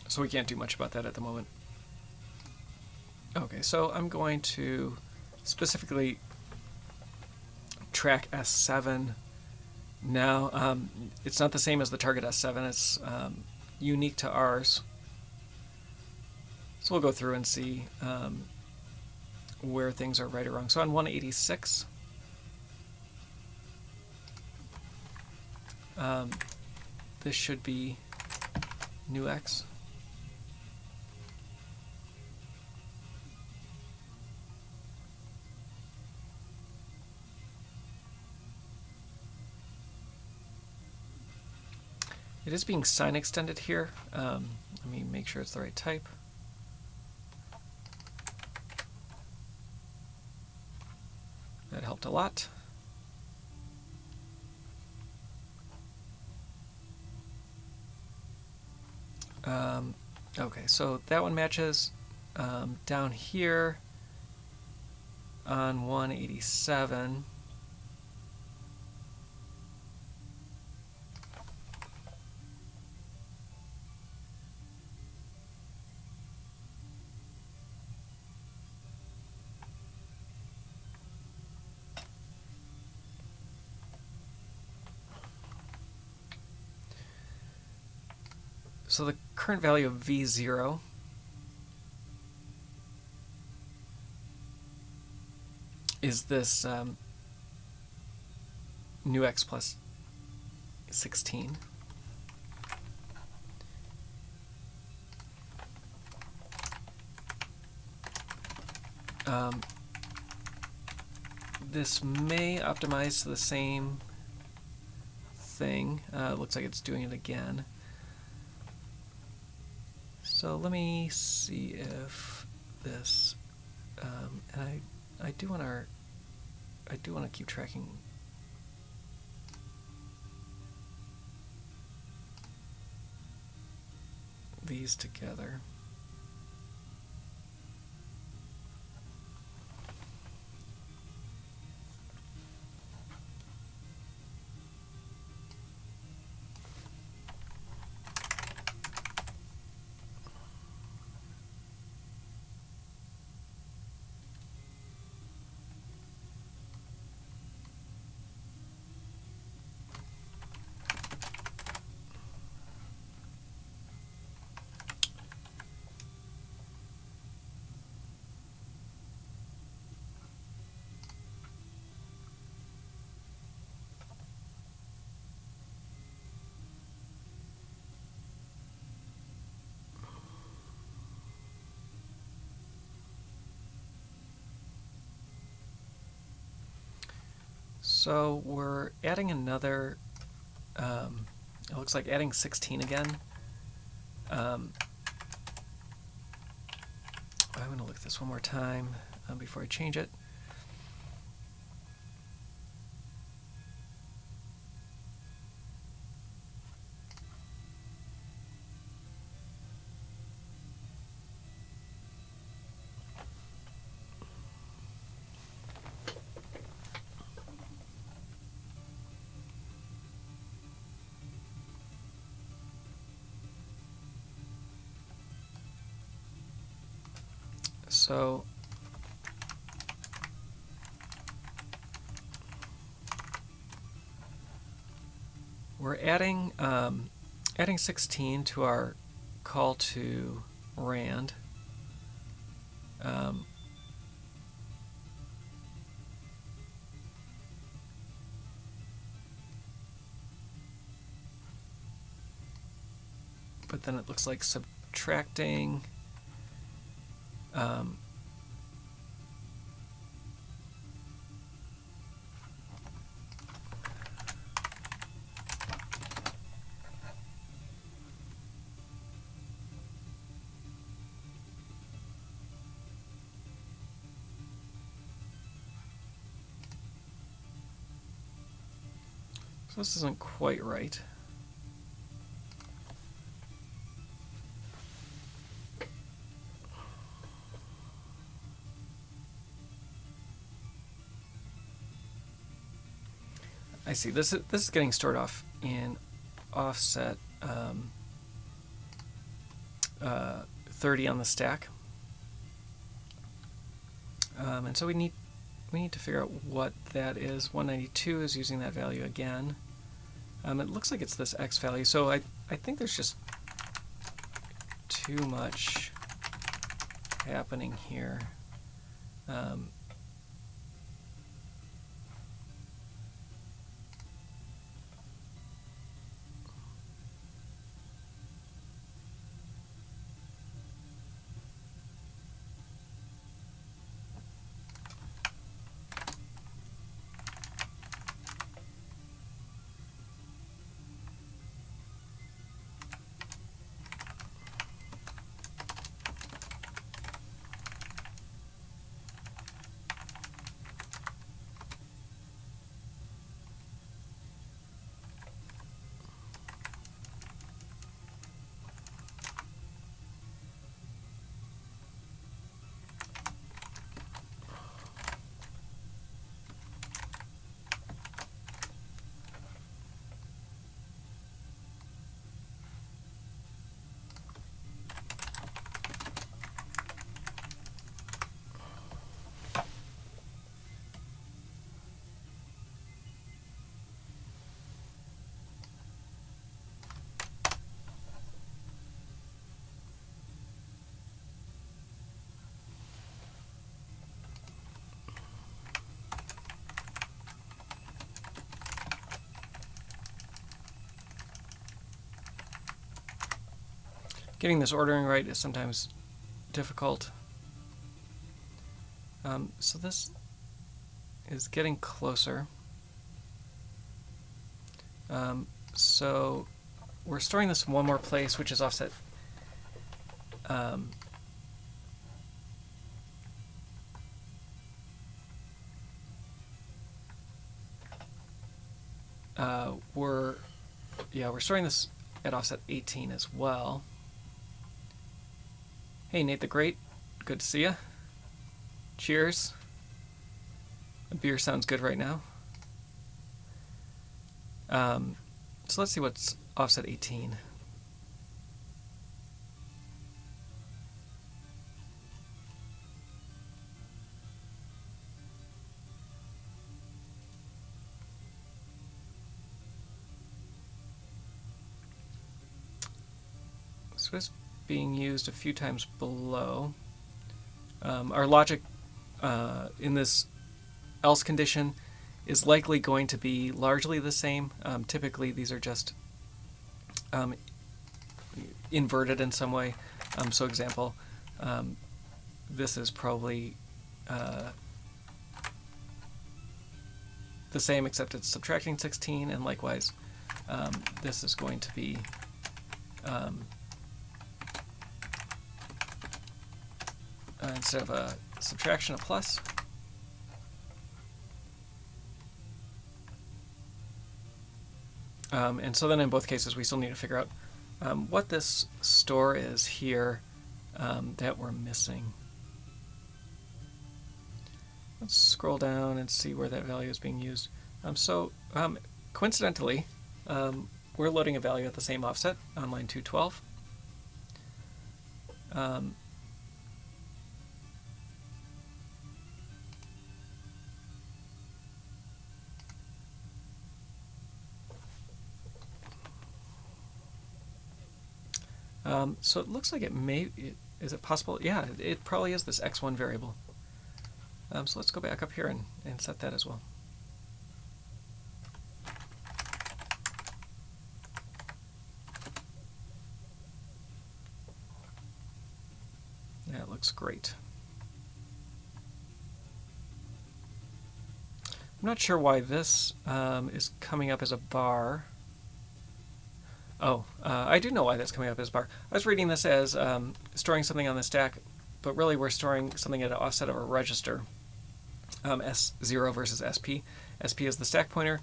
So we can't do much about that at the moment. Okay, so I'm going to specifically track S7 now. It's not the same as the target S7. It's unique to ours. So we'll go through and see where things are right or wrong. So on 186, this should be new X. It is being sign extended here. Let me make sure it's the right type. That helped a lot. Okay, so that one matches. Down here on 187, so the current value of V0 is this new X plus 16. This may optimize to the same thing. Looks like it's doing it again. So let me see if this, and I do want to keep tracking these together. So we're adding another, it looks like adding 16 again. I'm going to look at this one more time before I change it. So we're adding 16 to our call to rand. But then it looks like subtracting so this isn't quite right. I see. This is getting stored off in offset 30 on the stack, and so we need to figure out what that is. 192 is using that value again. It looks like it's this x value, so I think there's just too much happening here. Getting this ordering right is sometimes difficult. So this is getting closer. So we're storing this in one more place, which is offset we're storing this at offset 18 as well. Hey, Nate the Great, good to see ya. Cheers. A beer sounds good right now. So let's see what's offset 18. So it's being used a few times below. Our logic in this else condition is likely going to be largely the same. Typically these are just inverted in some way. So example, this is probably the same except it's subtracting 16, and likewise this is going to be instead of a subtraction, a plus. And so then in both cases we still need to figure out what this store is here that we're missing. Let's scroll down and see where that value is being used. Coincidentally, we're loading a value at the same offset on line 212. So it looks like it may, is it possible? Yeah, it probably is this x1 variable. So let's go back up here and set that as well. That looks great. I'm not sure why this is coming up as a bar. Oh, I do know why that's coming up as a bar. I was reading this as storing something on the stack, but really we're storing something at an offset of a register. S0 versus SP. SP is the stack pointer.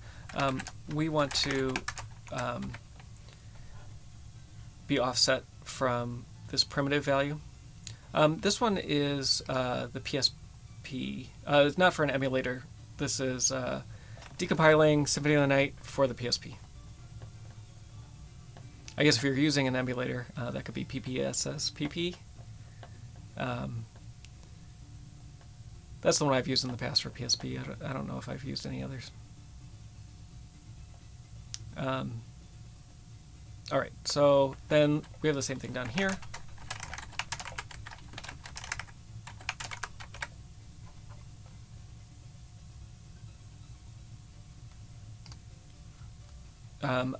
We want to be offset from this primitive value. This one is the PSP. It's not for an emulator. This is Decompiling Symphony of the Night for the PSP. I guess if you're using an emulator, that could be PPSSPP. That's the one I've used in the past for PSP. I don't know if I've used any others. All right, so then we have the same thing down here.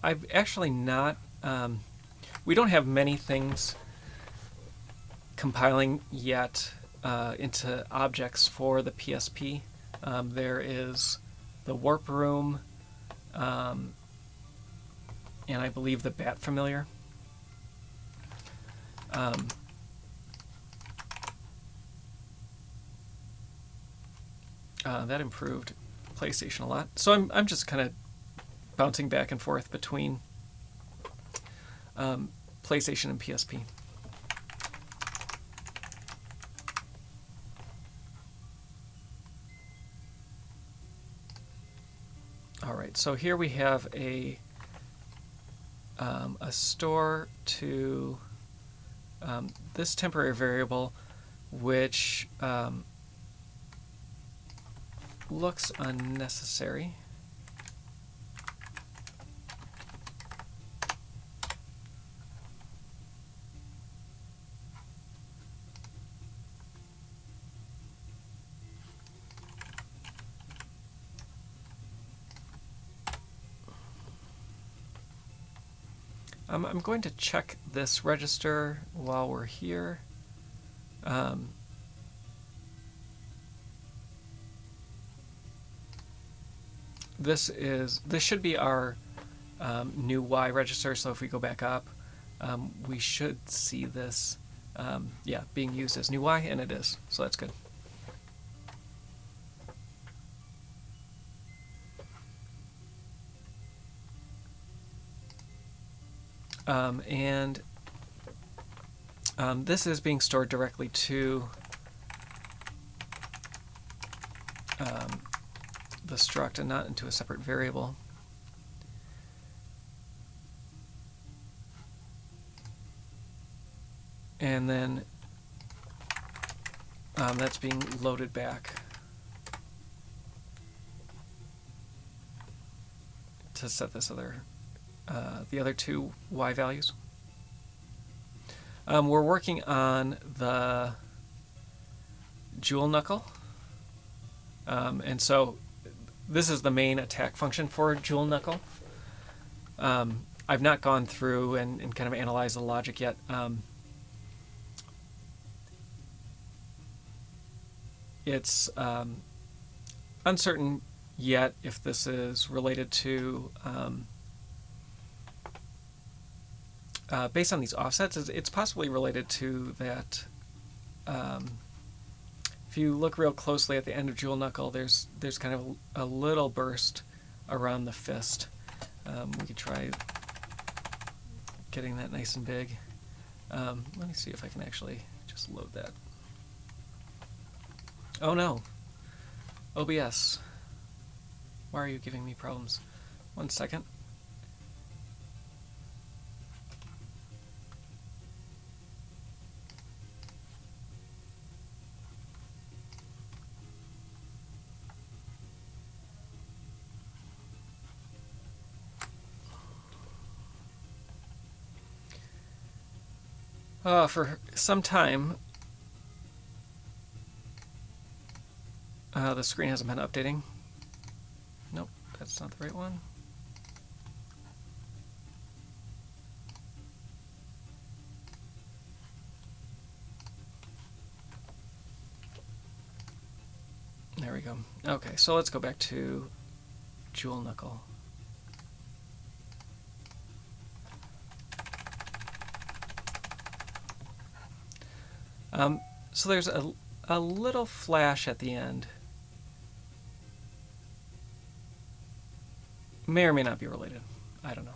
I've actually not, we don't have many things compiling yet into objects for the PSP. There is the warp room, and I believe the bat familiar. That improved PlayStation a lot. So I'm just kind of bouncing back and forth between PlayStation and PSP. All right, so here we have a store to this temporary variable, which looks unnecessary. I'm going to check this register while we're here. This should be our new Y register, so if we go back up, we should see this yeah, being used as new Y, and it is, so that's good. This is being stored directly to the struct and not into a separate variable. And then that's being loaded back to set this other the other two Y values. We're working on the jewel knuckle, and so this is the main attack function for jewel knuckle. I've not gone through and kind of analyzed the logic yet. It's uncertain yet if this is related to based on these offsets, it's possibly related to that. If you look real closely at the end of jewel knuckle, there's kind of a little burst around the fist. We could try getting that nice and big. Let me see if I can actually just load that. Oh no, OBS. Why are you giving me problems? 1 second. For some time, the screen hasn't been updating. Nope, that's not the right one. There we go. Okay, so let's go back to Jewel Knuckle. So there's a little flash at the end. May or may not be related. I don't know.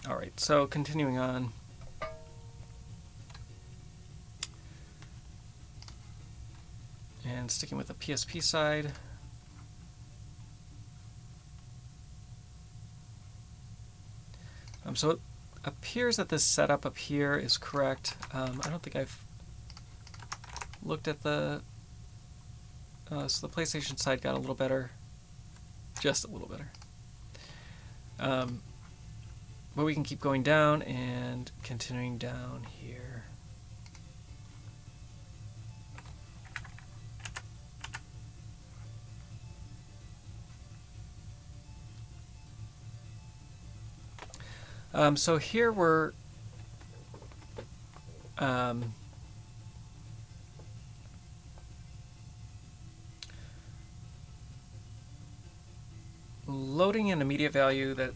All right, so continuing on. And sticking with the PSP side. So it appears that this setup up here is correct. I don't think I've looked at the... so the PlayStation side got a little better. Just a little better. But we can keep going down and continuing down here. So here we're loading an immediate value that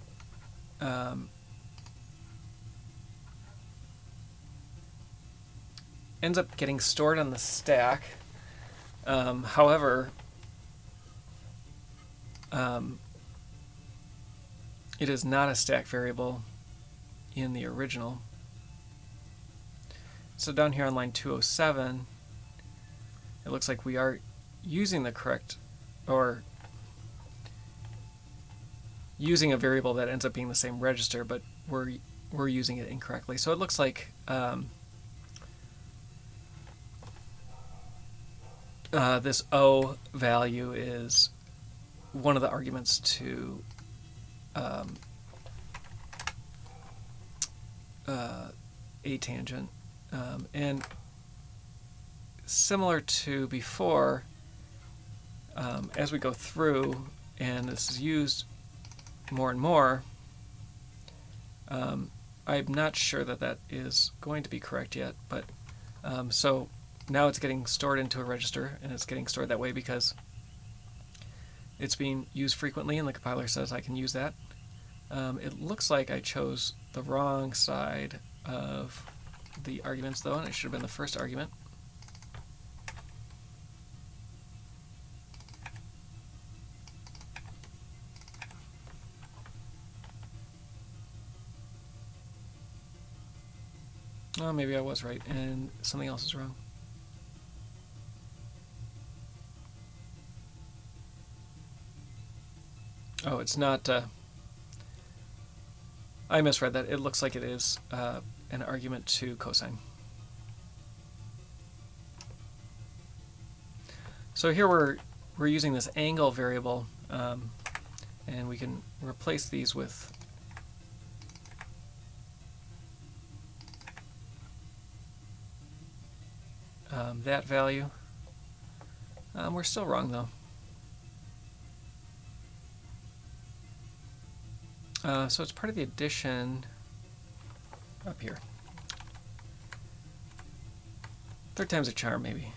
ends up getting stored on the stack. However, it is not a stack variable in the original. So down here on line 207, it looks like we are using the correct, or using a variable that ends up being the same register, but we're using it incorrectly. So it looks like this O value is one of the arguments to a tangent, and similar to before, as we go through and this is used more and more, I'm not sure that that is going to be correct yet, but so now it's getting stored into a register, and it's getting stored that way because it's being used frequently, and the compiler says I can use that. It looks like I chose the wrong side of the arguments, though, and it should have been the first argument. Oh, maybe I was right, and something else is wrong. Oh, it's not... I misread that. It looks like it is an argument to cosine. So here we're using this angle variable, and we can replace these with that value. We're still wrong, though. So it's part of the addition up here. Third time's a charm, maybe.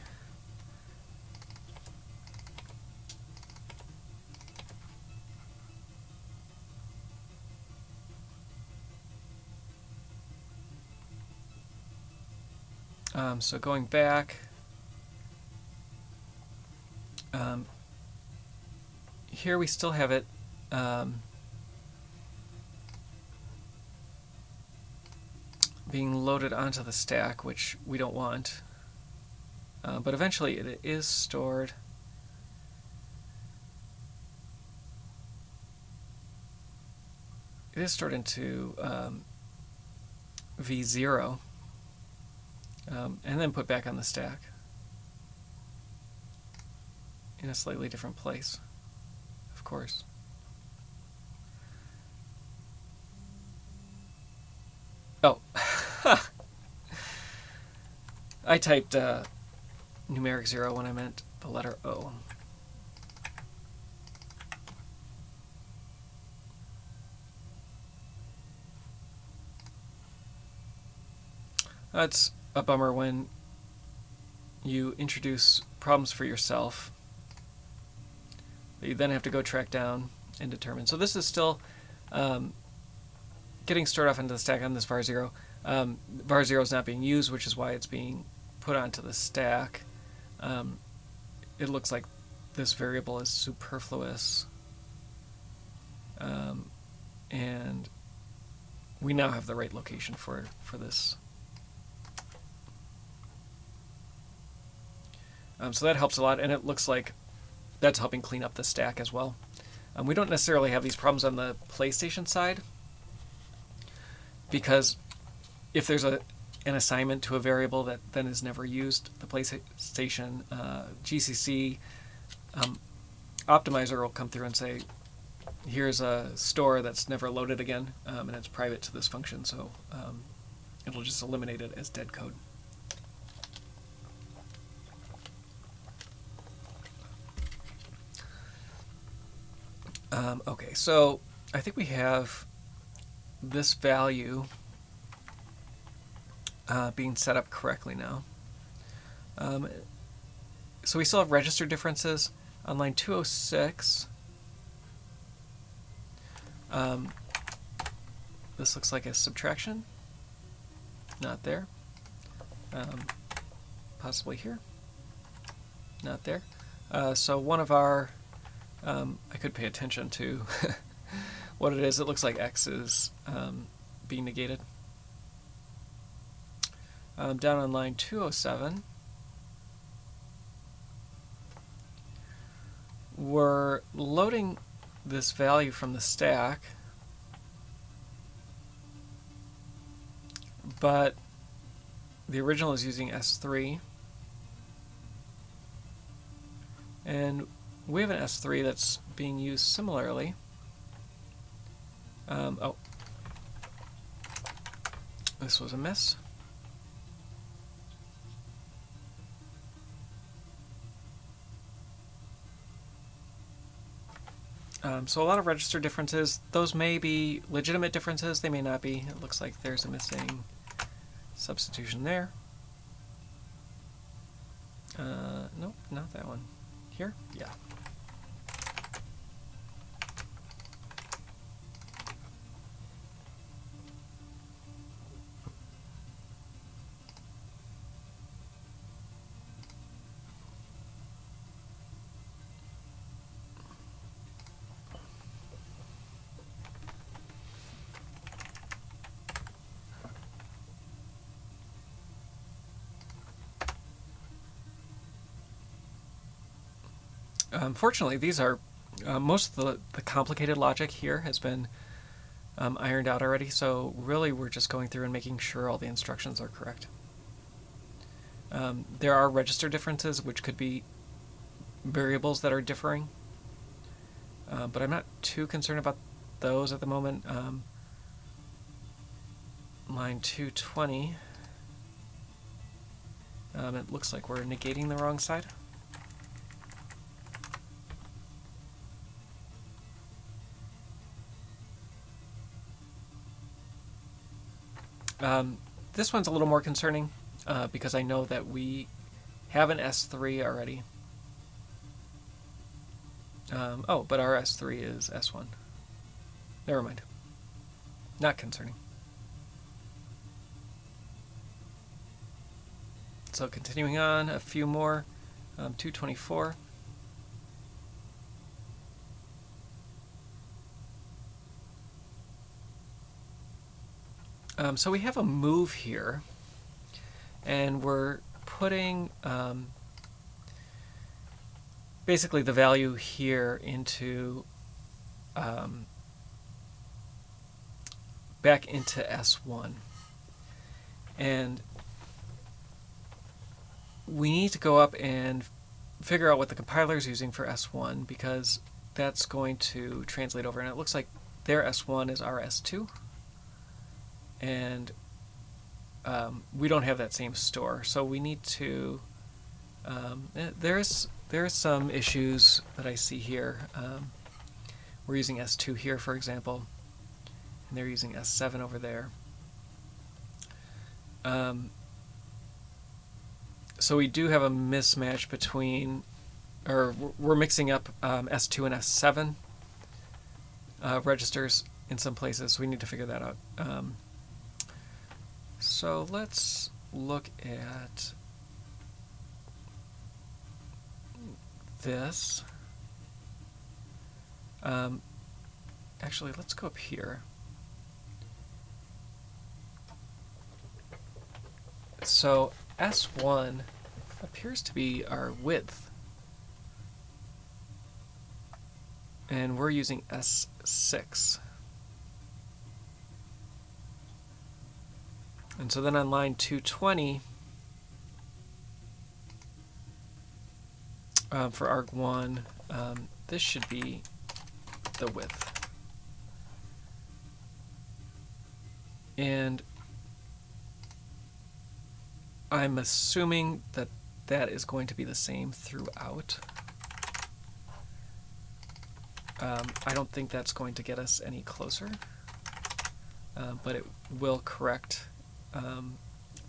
So going back, here we still have it being loaded onto the stack, which we don't want. But eventually it is stored. It is stored into V0, and then put back on the stack in a slightly different place, of course. I typed numeric 0 when I meant the letter O. That's a bummer when you introduce problems for yourself that you then have to go track down and determine. So this is still getting stored off into the stack on this var 0. Var 0 is not being used, which is why it's being put onto the stack. It looks like this variable is superfluous. And we now have the right location for this. So that helps a lot, and it looks like that's helping clean up the stack as well. We don't necessarily have these problems on the PlayStation side, because if there's an assignment to a variable that then is never used, the PlayStation GCC optimizer will come through and say, here's a store that's never loaded again, and it's private to this function, so it'll just eliminate it as dead code. Okay, so I think we have this value being set up correctly now. So we still have register differences on line 206. This looks like a subtraction. Not there. Possibly here. Not there. So one of our I could pay attention to what it is. It looks like x is being negated. Down on line 207, we're loading this value from the stack, but the original is using S3, and we have an S3 that's being used similarly. Oh, this was a miss. So a lot of register differences. Those may be legitimate differences, they may not be. It looks like there's a missing substitution there. Nope, not that one. Here? Yeah. Fortunately, these are most of the complicated logic here has been ironed out already, so really we're just going through and making sure all the instructions are correct. There are register differences, which could be variables that are differing, but I'm not too concerned about those at the moment. Line 220, it looks like we're negating the wrong side. This one's a little more concerning because I know that we have an S3 already. Oh, but our S3 is S1. Never mind. Not concerning. So continuing on, a few more. 224. So we have a move here, and we're putting basically the value here into back into S1, and we need to go up and figure out what the compiler is using for S1, because that's going to translate over, and it looks like their S1 is our S2. And we don't have that same store, so we need to. There is some issues that I see here. We're using S2 here, for example, and they're using S7 over there. So we do have a mismatch between, or we're mixing up S2 and S7 registers in some places. So we need to figure that out. So let's look at this. Actually, let's go up here. So S1 appears to be our width, and we're using S6. And so then on line 220, for arg1, this should be the width. And I'm assuming that that is going to be the same throughout. I don't think that's going to get us any closer, but it will correct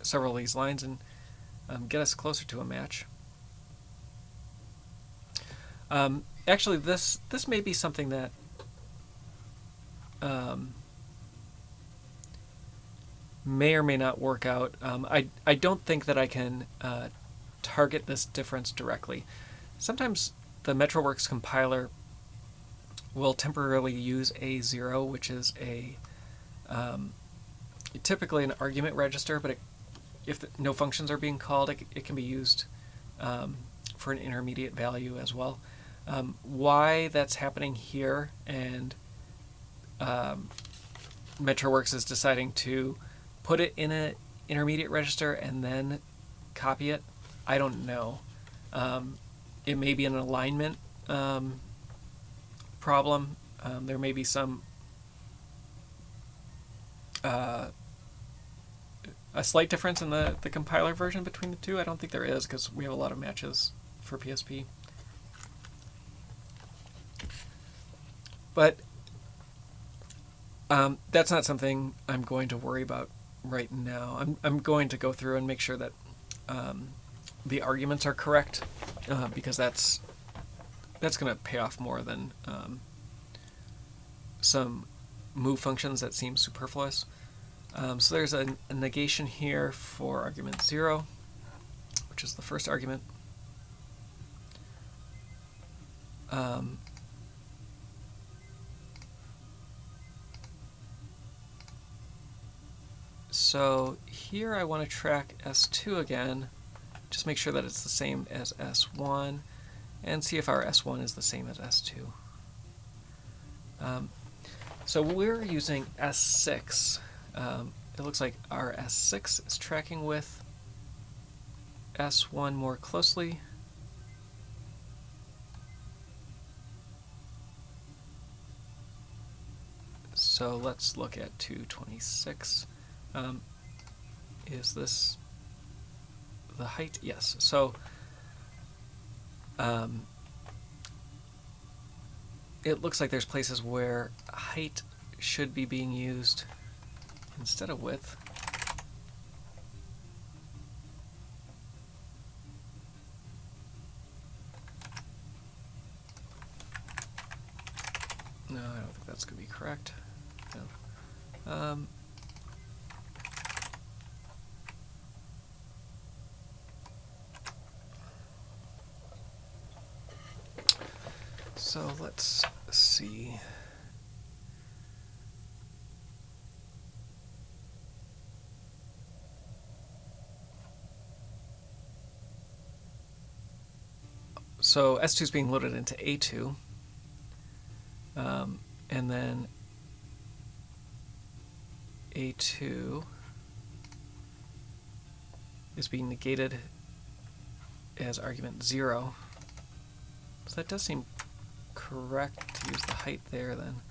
several of these lines and get us closer to a match. Actually, this may be something that may or may not work out. I don't think that I can target this difference directly. Sometimes the MetroWorks compiler will temporarily use A0, which is a typically an argument register, but if no functions are being called, it can be used for an intermediate value as well. Why that's happening here and MetroWorks is deciding to put it in an intermediate register and then copy it, I don't know. It may be an alignment problem. There may be some a slight difference in the compiler version between the two. I don't think there is because we have a lot of matches for PSP. But that's not something I'm going to worry about right now. I'm going to go through and make sure that the arguments are correct because that's going to pay off more than some move functions that seem superfluous. So there's a negation here for argument 0, which is the first argument. So here I want to track S2 again, just make sure that it's the same as S1, and see if our S1 is the same as S2. So we're using S6. It looks like our S6 is tracking with S1 more closely. So let's look at 226. Is this the height? Yes. So it looks like there's places where height should be being used instead of width. No, I don't think that's going to be correct. No. So let's see. So S2 is being loaded into A2, and then A2 is being negated as argument 0. So that does seem correct to use the height there then.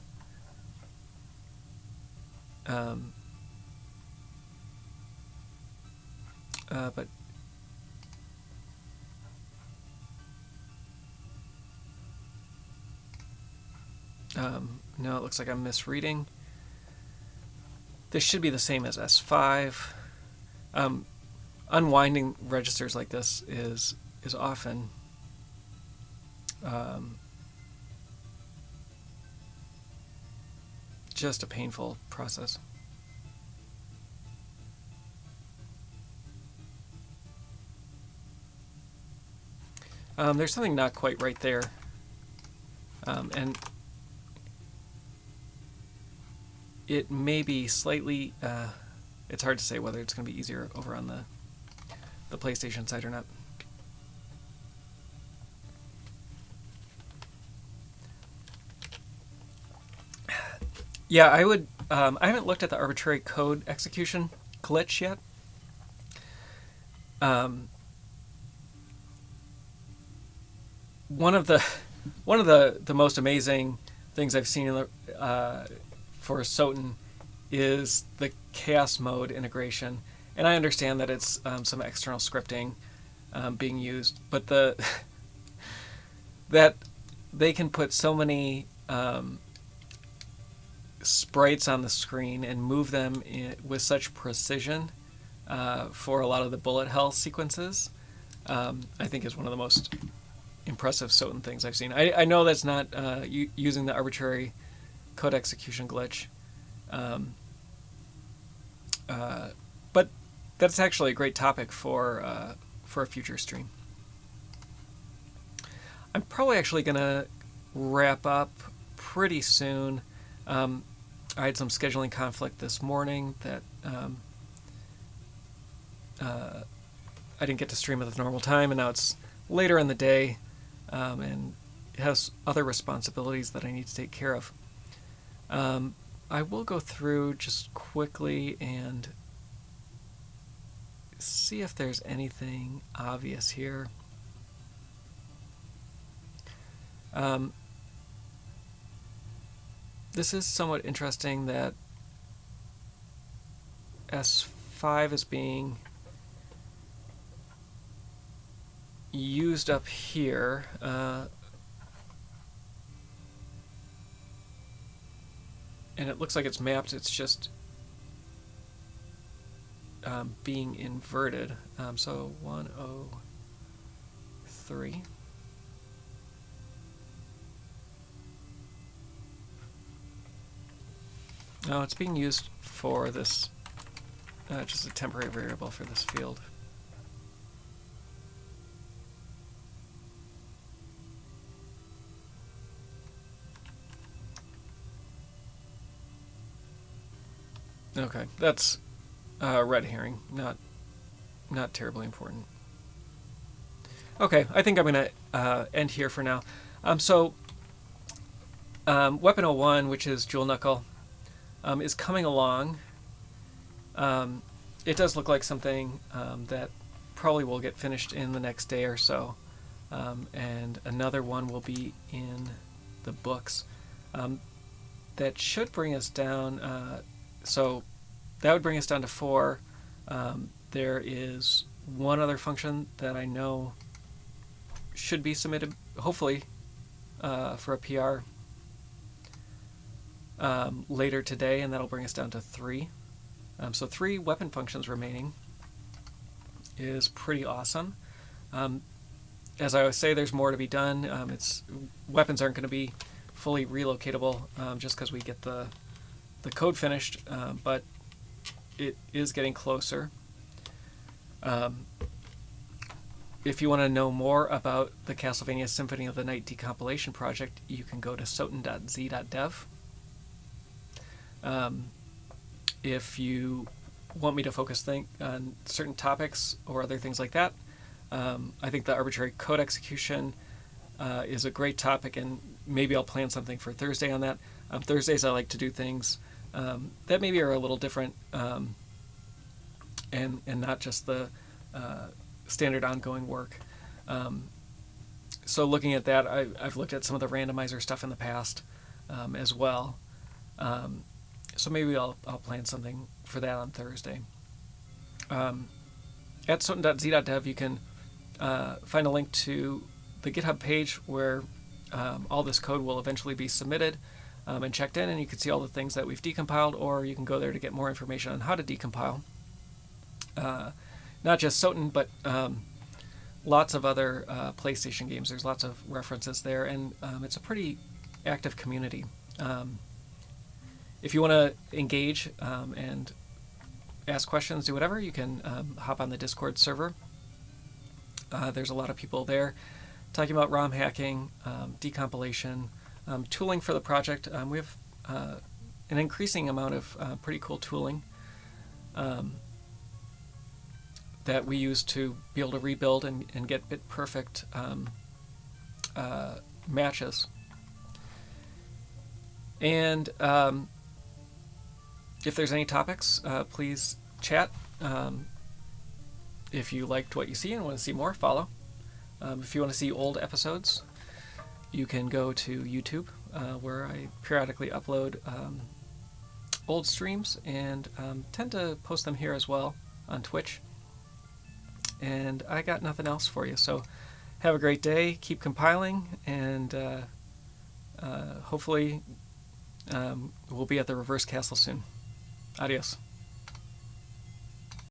but no, it looks like I'm misreading. This should be the same as S5. Unwinding registers like this is often just a painful process. There's something not quite right there, and it may be slightly, it's hard to say whether it's going to be easier over on the PlayStation side or not. Yeah, I would, I haven't looked at the arbitrary code execution glitch yet. One of the most amazing things I've seen in the, for SOTN is the chaos mode integration, and I understand that it's some external scripting being used, but that they can put so many sprites on the screen and move them with such precision for a lot of the bullet hell sequences, I think is one of the most impressive SOTN things I've seen. I know that's not using the arbitrary code execution glitch, but that's actually a great topic for a future stream. I'm probably actually going to wrap up pretty soon. I had some scheduling conflict this morning that I didn't get to stream at the normal time, and now it's later in the day, and it has other responsibilities that I need to take care of. I will go through just quickly and see if there's anything obvious here. This is somewhat interesting that S5 is being used up here. And it looks like it's mapped, it's just being inverted. So 103. No, it's being used for this, just a temporary variable for this field. Okay, that's red herring, not terribly important. Okay, I think I'm going to end here for now. Weapon 01, which is Jewel Knuckle, is coming along. It does look like something that probably will get finished in the next day or so, and another one will be in the books. That should bring us down, so that would bring us down to 4. There is one other function that I know should be submitted, hopefully, for a PR later today, and that'll bring us down to 3. So 3 weapon functions remaining is pretty awesome. As I always say, there's more to be done. Weapons aren't going to be fully relocatable just because we get the code finished, but it is getting closer. If you want to know more about the Castlevania Symphony of the Night decompilation project, you can go to sotn.z.dev. If you want me to focus on certain topics or other things like that, I think the arbitrary code execution is a great topic, and maybe I'll plan something for Thursday on that. Thursdays I like to do things that maybe are a little different, and not just the standard ongoing work. So looking at that, I've looked at some of the randomizer stuff in the past as well. So maybe I'll plan something for that on Thursday. at SOTN.z.dev, you can find a link to the GitHub page where all this code will eventually be submitted and checked in, and you can see all the things that we've decompiled, or you can go there to get more information on how to decompile. Not just SOTN, but lots of other PlayStation games. There's lots of references there, and it's a pretty active community. If you want to engage and ask questions, do whatever, you can hop on the Discord server. There's a lot of people there talking about ROM hacking, decompilation, tooling for the project. We have an increasing amount of pretty cool tooling that we use to be able to rebuild and get bit perfect matches. And if there's any topics, please chat. If you liked what you see and want to see more, follow. If you want to see old episodes, you can go to YouTube, where I periodically upload old streams, and tend to post them here as well on Twitch. And I got nothing else for you, so have a great day, keep compiling, and hopefully we'll be at the Reverse Castle soon. Adios.